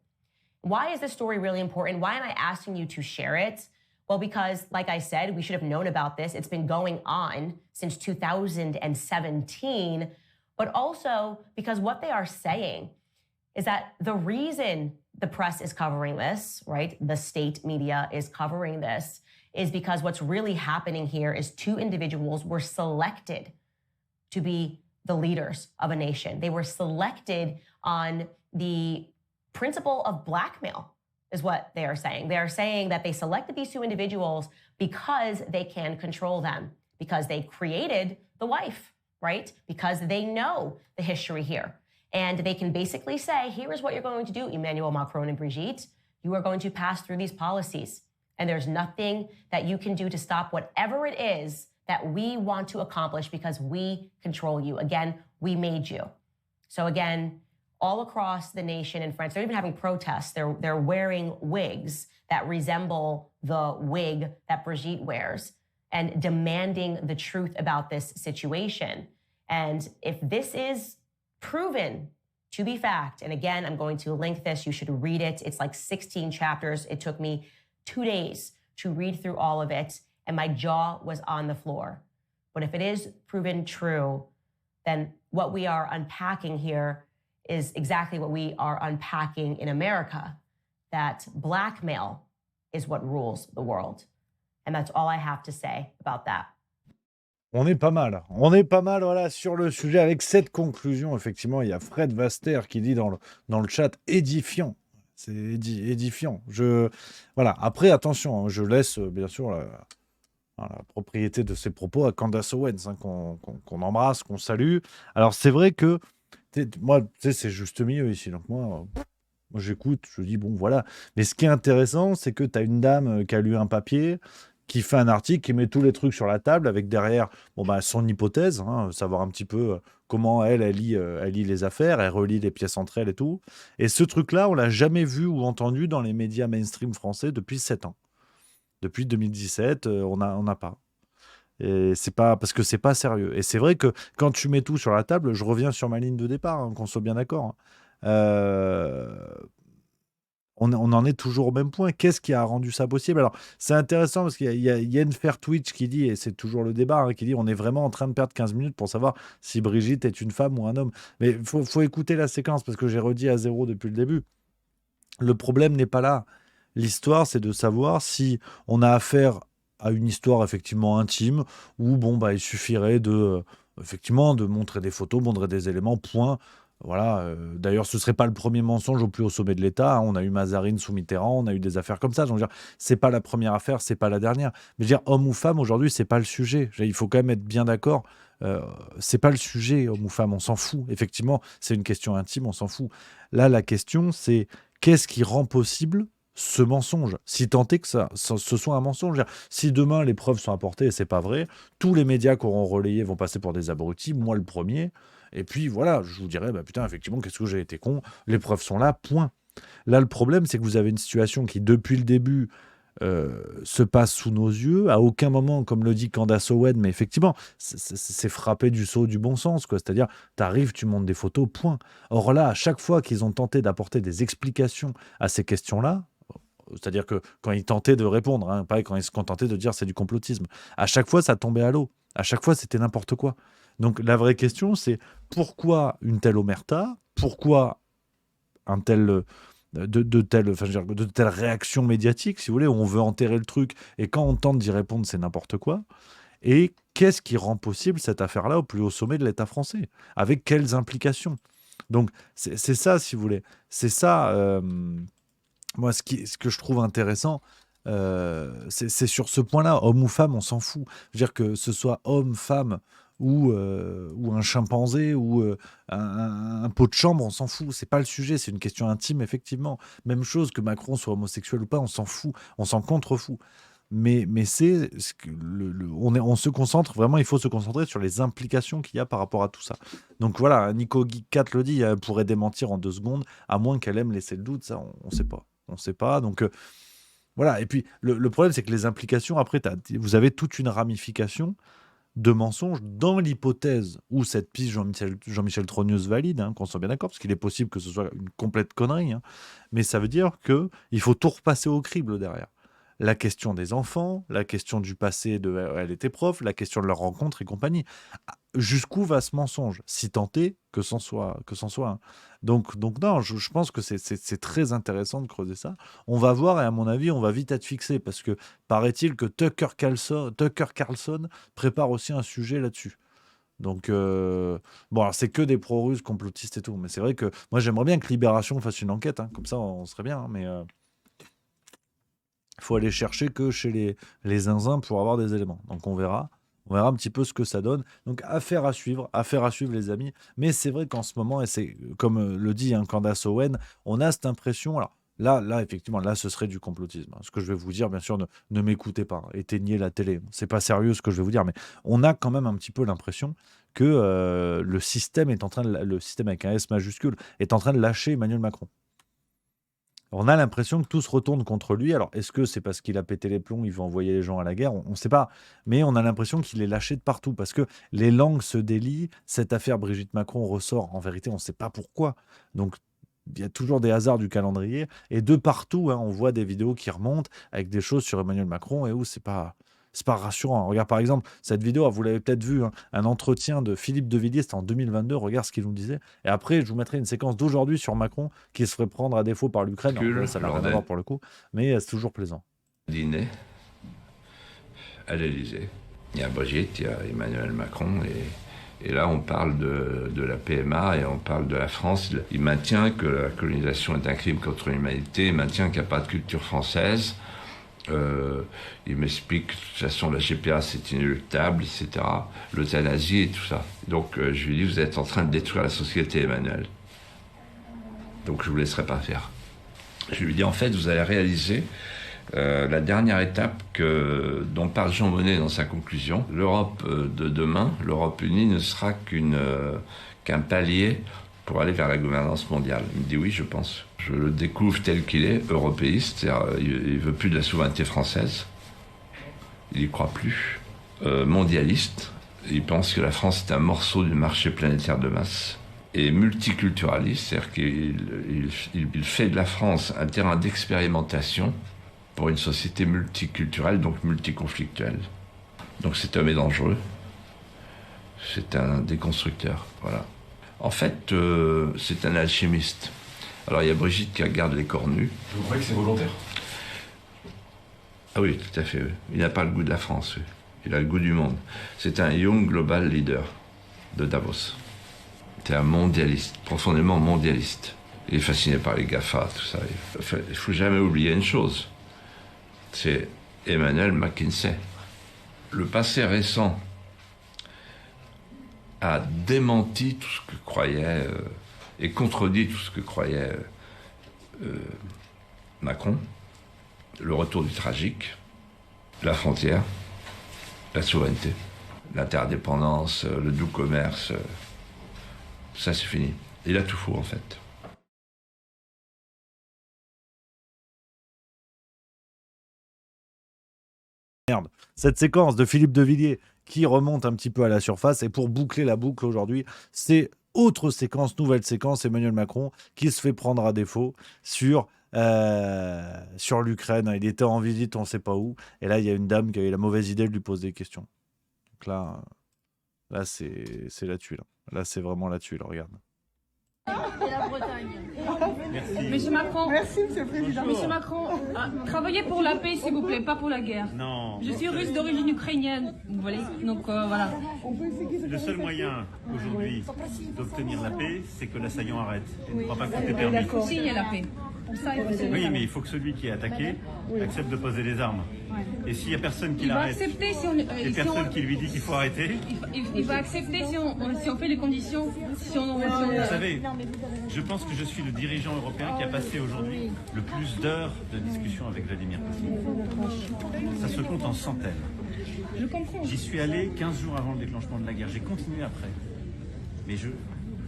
Why is this story really important? Why am I asking you to share it? Well, because, like I said, we should have known about this. It's been going on since 2017, but also because what they are saying is that the reason the press is covering this, right, the state media is covering this, is because what's really happening here is two individuals were selected to be the leaders of a nation. They were selected on the principle of blackmail, is what they are saying. They are saying that they selected these two individuals because they can control them, because they created the wife, right? Because they know the history here. And they can basically say, here is what you're going to do, Emmanuel Macron and Brigitte. You are going to pass through these policies. And there's nothing that you can do to stop whatever it is that we want to accomplish, because we control you. Again, we made you. So again, all across the nation in France, they're even having protests. They're wearing wigs that resemble the wig that Brigitte wears and demanding the truth about this situation. And if this is proven to be fact, and again, I'm going to link this, you should read it. It's like 16 chapters. It took me 2 days to read through all of it, and my jaw was on the floor. But if it is proven true, then what we are unpacking here is exactly what we are unpacking in America, that blackmail is what rules the world. And that's all I have to say about that. On est pas mal, voilà, sur le sujet avec cette conclusion. Effectivement, il y a Fred Vaster qui dit dans le chat édifiant. C'est édifiant. Voilà. Après, attention, je laisse bien sûr la propriété de ses propos à Candace Owens, hein, qu'on embrasse, qu'on salue. Alors, c'est vrai que moi, tu sais, c'est juste milieu ici. Donc, moi j'écoute, je dis bon, voilà. Mais ce qui est intéressant, c'est que tu as une dame qui a lu un papier, qui fait un article, qui met tous les trucs sur la table avec derrière son hypothèse, hein, savoir un petit peu comment elle lit les affaires, elle relie les pièces entre elles et tout. Et ce truc-là, on l'a jamais vu ou entendu dans les médias mainstream français depuis 7 ans. Depuis 2017, on n'a pas. Et c'est pas parce que c'est pas sérieux. Et c'est vrai que quand tu mets tout sur la table, je reviens sur ma ligne de départ, hein, qu'on soit bien d'accord, hein. On en est toujours au même point. Qu'est-ce qui a rendu ça possible? Alors, c'est intéressant parce qu'il y a Yann Fair Twitch qui dit, et c'est toujours le débat, hein, qui dit on est vraiment en train de perdre 15 minutes pour savoir si Brigitte est une femme ou un homme. Mais il faut écouter la séquence parce que j'ai redit à zéro depuis le début. Le problème n'est pas là. L'histoire, c'est de savoir si on a affaire à une histoire effectivement intime ou il suffirait effectivement de montrer des photos, montrer des éléments, point. Voilà, d'ailleurs, ce serait pas le premier mensonge au plus haut sommet de l'État, hein. On a eu Mazarine sous Mitterrand, on a eu des affaires comme ça. Donc, c'est pas la première affaire, c'est pas la dernière. Mais homme ou femme, aujourd'hui, c'est pas le sujet. Il faut quand même être bien d'accord. C'est pas le sujet, homme ou femme, on s'en fout. Effectivement, c'est une question intime, on s'en fout. Là, la question, c'est qu'est-ce qui rend possible ce mensonge, si tant est que ce soit un mensonge. Si demain les preuves sont apportées et c'est pas vrai, tous les médias qui auront relayé vont passer pour des abrutis, moi le premier. Et puis voilà, je vous dirais, putain, effectivement, qu'est-ce que j'ai été con, les preuves sont là, point. Là, le problème, c'est que vous avez une situation qui, depuis le début, se passe sous nos yeux. À aucun moment, comme le dit Candace Owen, mais effectivement, c'est frappé du sceau du bon sens, quoi. C'est-à-dire, t'arrives, tu montes des photos, point. Or là, à chaque fois qu'ils ont tenté d'apporter des explications à ces questions-là, c'est-à-dire que quand ils tentaient de répondre, hein, pas quand ils se contentaient de dire c'est du complotisme, à chaque fois, ça tombait à l'eau. À chaque fois, c'était n'importe quoi. Donc la vraie question, c'est pourquoi une telle omerta? Pourquoi un tel, de telles réactions médiatiques, si vous voulez, où on veut enterrer le truc, et quand on tente d'y répondre, c'est n'importe quoi. Et qu'est-ce qui rend possible cette affaire-là au plus haut sommet de l'État français? Avec quelles implications? Donc c'est ça, si vous voulez. C'est ça, moi, ce que je trouve intéressant, c'est sur ce point-là. Homme ou femme, on s'en fout. Je veux dire que ce soit homme, femme ou un chimpanzé ou un pot de chambre, on s'en fout. C'est pas le sujet, c'est une question intime, effectivement. Même chose que Macron soit homosexuel ou pas, on s'en fout, on s'en contrefout. Mais c'est on se concentre vraiment, il faut se concentrer sur les implications qu'il y a par rapport à tout ça. Donc voilà, Nico Geek 4 le dit, elle pourrait démentir en 2 secondes, à moins qu'elle aime laisser le doute, ça on sait pas. On sait pas, donc voilà. Et puis le problème, c'est que les implications, après, vous avez toute une ramification de mensonges dans l'hypothèse où cette piste Jean-Michel Trogneux valide, hein, qu'on soit bien d'accord, parce qu'il est possible que ce soit une complète connerie, hein, mais ça veut dire qu'il faut tout repasser au crible derrière. La question des enfants, la question du passé de elle était prof, la question de leur rencontre et compagnie. Jusqu'où va ce mensonge? Si tant est que c'en soit un. Donc non, je pense que c'est très intéressant de creuser ça. On va voir, et à mon avis, on va vite être fixé, parce que paraît-il que Tucker Carlson prépare aussi un sujet là-dessus. Donc, alors c'est que des pro-russes complotistes et tout, mais c'est vrai que moi j'aimerais bien que Libération fasse une enquête, hein, comme ça on serait bien, hein, mais il faut aller chercher que chez les zinzins pour avoir des éléments. Donc on verra un petit peu ce que ça donne. Donc affaire à suivre les amis. Mais c'est vrai qu'en ce moment, et c'est comme le dit Candace Owen, on a cette impression, alors là effectivement, là ce serait du complotisme. Ce que je vais vous dire, bien sûr, ne m'écoutez pas, éteignez la télé. C'est pas sérieux ce que je vais vous dire, mais on a quand même un petit peu l'impression que le système avec un S majuscule est en train de lâcher Emmanuel Macron. On a l'impression que tout se retourne contre lui. Alors, est-ce que c'est parce qu'il a pété les plombs, il veut envoyer les gens à la guerre? On ne sait pas. Mais on a l'impression qu'il est lâché de partout parce que les langues se délient. Cette affaire Brigitte Macron ressort. En vérité, on ne sait pas pourquoi. Donc, il y a toujours des hasards du calendrier. Et de partout, on voit des vidéos qui remontent avec des choses sur Emmanuel Macron et où c'est pas rassurant. Regarde par exemple cette vidéo, vous l'avez peut-être vu, un entretien de Philippe de Villiers, c'était en 2022, regarde ce qu'il nous disait. Et après, je vous mettrai une séquence d'aujourd'hui sur Macron qui se ferait prendre à défaut par l'Ukraine. Ça n'a rien à voir pour le coup, mais c'est toujours plaisant. Dîner à l'Élysée. Il y a Brigitte, il y a Emmanuel Macron et là on parle de la PMA et on parle de la France. Il maintient que la colonisation est un crime contre l'humanité, il maintient qu'il n'y a pas de culture française. Il m'explique que de toute façon la GPA c'est inéluctable, etc. L'euthanasie et tout ça. Donc je lui dis, vous êtes en train de détruire la société, Emmanuel. Donc je ne vous laisserai pas faire. Je lui dis, en fait, vous allez réaliser La dernière étape dont parle Jean Monnet dans sa conclusion, l'Europe de demain, l'Europe unie, ne sera qu'un palier pour aller vers la gouvernance mondiale. Il me dit oui, je pense. Je le découvre tel qu'il est, européiste, c'est-à-dire il ne veut plus de la souveraineté française, il n'y croit plus. Mondialiste, il pense que la France est un morceau du marché planétaire de masse. Et multiculturaliste, c'est-à-dire qu'il fait de la France un terrain d'expérimentation pour une société multiculturelle, donc multiconflictuelle. Donc cet homme est dangereux. C'est un déconstructeur, voilà. En fait, c'est un alchimiste. Alors il y a Brigitte qui regarde les corps nus. Vous croyez que c'est volontaire? Ah oui, tout à fait. Oui. Il n'a pas le goût de la France. Oui. Il a le goût du monde. C'est un Young Global Leader de Davos. C'est un mondialiste, profondément mondialiste. Il est fasciné par les GAFA, tout ça. Il ne faut jamais oublier une chose. C'est Emmanuel McKinsey. Le passé récent a démenti tout ce que croyait et contredit tout ce que croyait Macron. Le retour du tragique, la frontière, la souveraineté, l'interdépendance, le doux commerce, ça c'est fini. Il a tout faux en fait. Merde. Cette séquence de Philippe de Villiers qui remonte un petit peu à la surface, et pour boucler la boucle aujourd'hui, c'est autre séquence, nouvelle séquence, Emmanuel Macron qui se fait prendre à défaut sur l'Ukraine. Il était en visite, on ne sait pas où, et là il y a une dame qui a eu la mauvaise idée de lui poser des questions. Donc là c'est la tuile. Là c'est vraiment la tuile, regarde. Et la Bretagne. Merci. Monsieur Macron. Merci, Monsieur le Président. Bonjour. Monsieur Macron, travaillez pour la paix, s'il vous plaît, pas pour la guerre. Non. Je suis russe d'origine ukrainienne, vous voyez, donc voilà. Le seul moyen aujourd'hui d'obtenir la paix, c'est que l'assaillant arrête. Je ne crois pas que tout est Il permis. faut signer la paix. Pour ça, il faut signer. Oui, mais il faut que celui qui est attaqué accepte de poser les armes. Et s'il n'y a personne qui Il va l'arrête, accepter si on, et personne qui lui dit qu'il faut arrêter. il va accepter si on fait les conditions. Si on, Vous savez, je pense que je suis le dirigeant européen qui a passé aujourd'hui le plus d'heures de discussion avec Vladimir Poutine. Ça se compte en centaines. Je comprends. J'y suis allé 15 jours avant le déclenchement de la guerre. J'ai continué après. Mais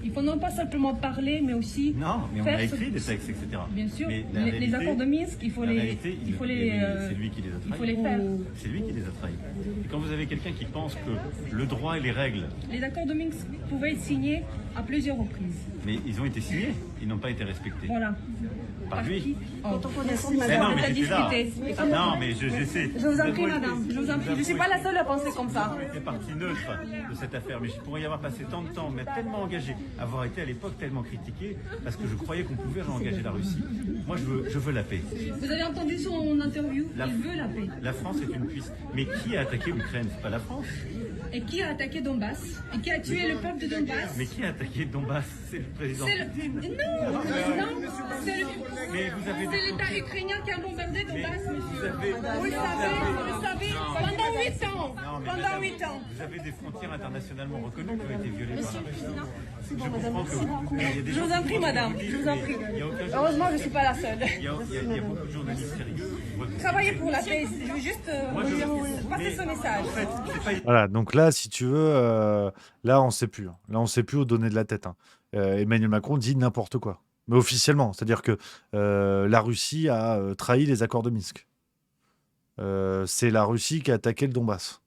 il faut non pas simplement parler, mais aussi non, mais on faire a écrit des textes, etc. Bien sûr, mais les accords de Minsk, il faut les c'est lui qui les a trahis. Il faut les faire. C'est lui qui les a trahis. Et quand vous avez quelqu'un qui pense que le droit et les règles... Les accords de Minsk pouvaient être signés à plusieurs reprises. Mais ils ont été signés, ils n'ont pas été respectés. Voilà. Par lui. Merci, Mais non, madame, mais de j'étais là. discuter. Non, mais j'essaie. Je vous en prie, madame. Je vous en prie. Je ne suis pas la seule à penser comme ça. J'ai fait partie neutre de cette affaire, mais je pourrais y avoir passé tant de temps, m'être tellement engagé, avoir été à l'époque tellement critiqué, parce que je croyais qu'on pouvait réengager la Russie. Moi, je veux la paix. Vous avez entendu son interview? Il veut la paix. La France est une puissance. Mais qui a attaqué l'Ukraine? C'est pas la France. Et qui a attaqué Donbass? Et qui a tué le peuple de Donbass? Mais qui a attaqué Donbass? C'est le président. Non, c'est l'État ukrainien qui a bombardé Donbass. Vous le savez, pendant 8 ans. Pendant 8 ans. Vous avez des frontières internationalement reconnues qui ont été violées par la Russie. Je comprends que... Je vous en prie, madame. Je vous en prie. Heureusement, je ne suis pas la seule. Il y a beaucoup de journalistes sérieux. Travaillez pour la paix. Je veux juste passer ce message. Voilà, donc là, si tu veux, là, on ne sait plus. Là, on ne sait plus où donner de la tête. Emmanuel Macron dit n'importe quoi. Mais officiellement, c'est-à-dire que la Russie a trahi les accords de Minsk. C'est la Russie qui a attaqué le Donbass.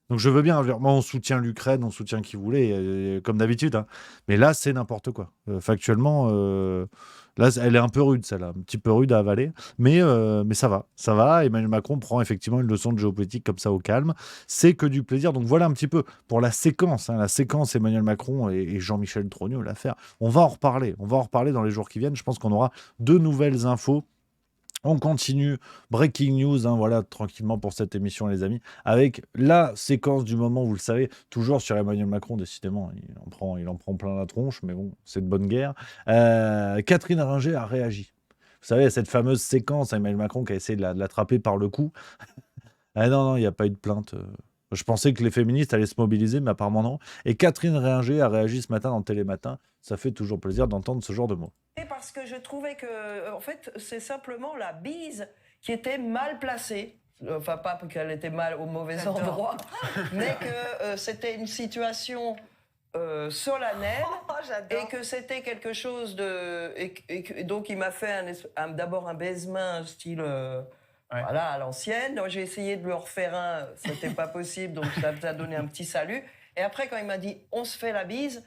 Donc je veux bien, moi on soutient l'Ukraine, on soutient qui voulait, comme d'habitude. Hein. Mais là, c'est n'importe quoi. Factuellement, là, elle est un peu rude, celle-là. Un petit peu rude à avaler. Mais ça va. Ça va. Emmanuel Macron prend effectivement une leçon de géopolitique comme ça au calme. C'est que du plaisir. Donc voilà un petit peu pour la séquence. Hein, la séquence Emmanuel Macron et Jean-Michel Trogneux, l'affaire. On va en reparler. On va en reparler dans les jours qui viennent. Je pense qu'on aura de nouvelles infos. On continue, breaking news, hein, voilà, tranquillement pour cette émission les amis, avec la séquence du moment, vous le savez, toujours sur Emmanuel Macron, décidément, il en prend plein la tronche, mais bon, c'est de bonne guerre. Catherine Ringer a réagi. Vous savez, cette fameuse séquence, Emmanuel Macron qui a essayé de l'attraper par le cou. Ah non, il n'y a pas eu de plainte. Je pensais que les féministes allaient se mobiliser, mais apparemment non. Et Catherine Ringer a réagi ce matin dans Télématin. Ça fait toujours plaisir d'entendre ce genre de mots. Parce que je trouvais que, en fait, c'est simplement la bise qui était mal placée. Enfin, pas qu'elle était mal au mauvais endroit, mais que c'était une situation solennel et que c'était quelque chose de... Et donc, il m'a fait d'abord un baise-main style... Voilà, à l'ancienne. Donc, j'ai essayé de lui en refaire un, c'était pas possible, donc ça a donné un petit salut. Et après, quand il m'a dit « on se fait la bise »,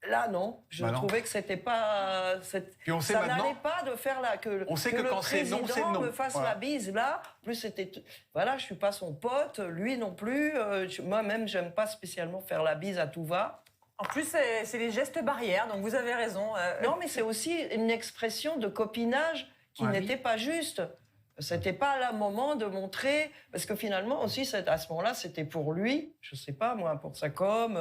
là, non. Je trouvais que c'était pas... Puis on sait ça maintenant... n'allait pas de faire là, on sait que le quand c'est non, c'est non. me fasse la bise, là. En plus, c'était... Voilà, je suis pas son pote, lui non plus. Moi-même, j'aime pas spécialement faire la bise à tout va. En plus, c'est les gestes barrières, donc vous avez raison. Non, mais c'est aussi une expression de copinage qui n'était pas juste. C'était pas le moment de montrer... Parce que finalement, aussi, à ce moment-là, c'était pour lui, je sais pas, moi, pour sa com...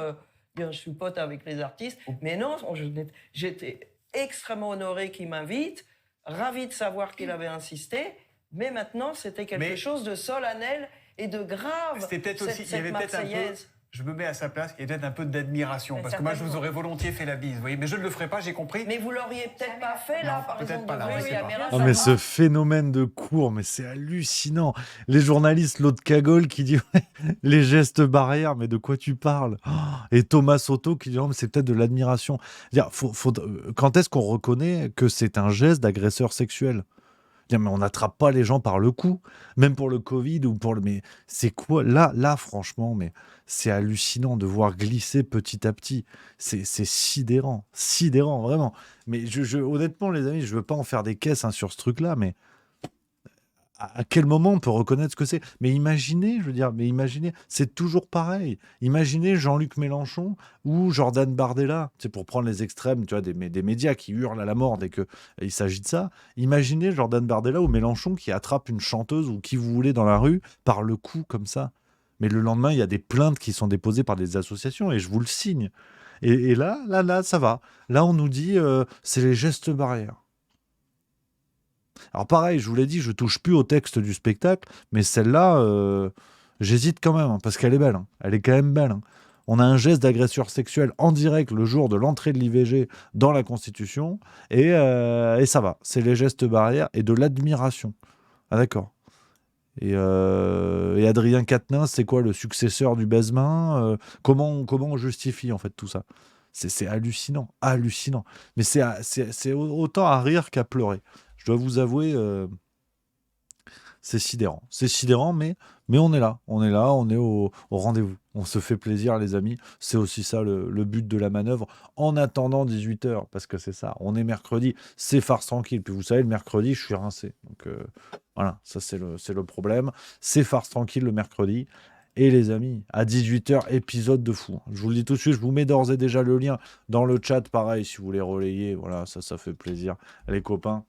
je suis pote avec les artistes. Mais non, j'étais extrêmement honoré qu'il m'invite, ravi de savoir qu'il avait insisté, mais maintenant, c'était quelque chose de solennel et de grave. C'était peut-être aussi... Il y avait peut-être un peu... Je me mets à sa place, il y a peut-être un peu d'admiration. Parce que moi, je vous aurais volontiers fait la bise, vous voyez. Mais je ne le ferai pas, j'ai compris. Mais vous l'auriez peut-être pas fait, là, par exemple, pas là, Non, mais ce phénomène de cours, mais c'est hallucinant. Les journalistes, l'autre cagole qui dit les gestes barrières, mais de quoi tu parles? Et Thomas Soto qui dit non, mais c'est peut-être de l'admiration. Quand est-ce qu'on reconnaît que c'est un geste d'agresseur sexuel? Mais on n'attrape pas les gens par le cou, même pour le Covid ou pour le... Mais c'est quoi? Là, franchement, mais c'est hallucinant de voir glisser petit à petit. C'est sidérant, vraiment. Mais honnêtement, les amis, je veux pas en faire des caisses sur ce truc-là, mais à quel moment on peut reconnaître ce que c'est? Mais imaginez, c'est toujours pareil. Imaginez Jean-Luc Mélenchon ou Jordan Bardella, c'est pour prendre les extrêmes, tu vois, des médias qui hurlent à la mort dès qu'il s'agit de ça. Imaginez Jordan Bardella ou Mélenchon qui attrape une chanteuse ou qui vous voulez dans la rue par le cou comme ça. Mais le lendemain, il y a des plaintes qui sont déposées par des associations et je vous le signe. Et là, ça va. Là, on nous dit c'est les gestes barrières. Alors pareil, je vous l'ai dit, je touche plus au texte du spectacle, mais celle-là, j'hésite quand même, parce qu'elle est belle. Elle est quand même belle. On a un geste d'agresseur sexuel en direct le jour de l'entrée de l'IVG dans la Constitution, et ça va. C'est les gestes barrières et de l'admiration. Ah d'accord. Et Adrien Quatennens, c'est quoi le successeur du baise-main? Comment on justifie en fait tout ça? C'est hallucinant. Mais c'est autant à rire qu'à pleurer. Je dois vous avouer, c'est sidérant. C'est sidérant, mais on est là. On est au rendez-vous. On se fait plaisir, les amis. C'est aussi ça le but de la manœuvre. En attendant 18h, parce que c'est ça. On est mercredi, c'est farce tranquille. Puis vous savez, le mercredi, je suis rincé. Donc voilà, ça c'est le problème. C'est farce tranquille le mercredi. Et les amis, à 18h, épisode de fou. Je vous le dis tout de suite, je vous mets d'ores et déjà le lien dans le chat. Pareil, si vous voulez relayer, voilà, ça fait plaisir. Les copains.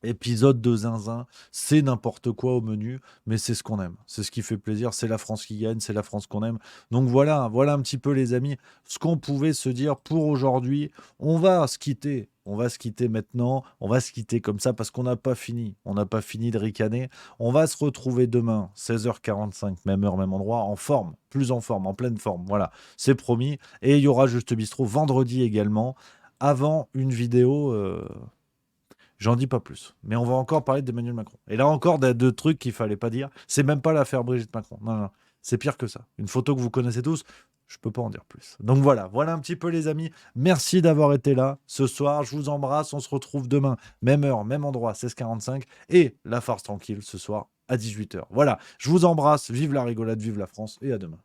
Épisode de zinzin, c'est n'importe quoi au menu, mais c'est ce qu'on aime. C'est ce qui fait plaisir, c'est la France qui gagne, c'est la France qu'on aime. Donc voilà un petit peu les amis, ce qu'on pouvait se dire pour aujourd'hui. On va se quitter maintenant, on va se quitter comme ça parce qu'on n'a pas fini. On n'a pas fini de ricaner. On va se retrouver demain, 16h45, même heure, même endroit, en forme, plus en forme, en pleine forme. Voilà, c'est promis. Et il y aura Juste Bistrot vendredi également, avant une vidéo... J'en dis pas plus. Mais on va encore parler d'Emmanuel Macron. Et là encore, de trucs qu'il fallait pas dire. C'est même pas l'affaire Brigitte Macron. Non. C'est pire que ça. Une photo que vous connaissez tous, je peux pas en dire plus. Donc voilà un petit peu les amis. Merci d'avoir été là ce soir. Je vous embrasse. On se retrouve demain. Même heure, même endroit, 16h45. Et la farce tranquille ce soir à 18h. Voilà, je vous embrasse. Vive la rigolade, vive la France. Et à demain.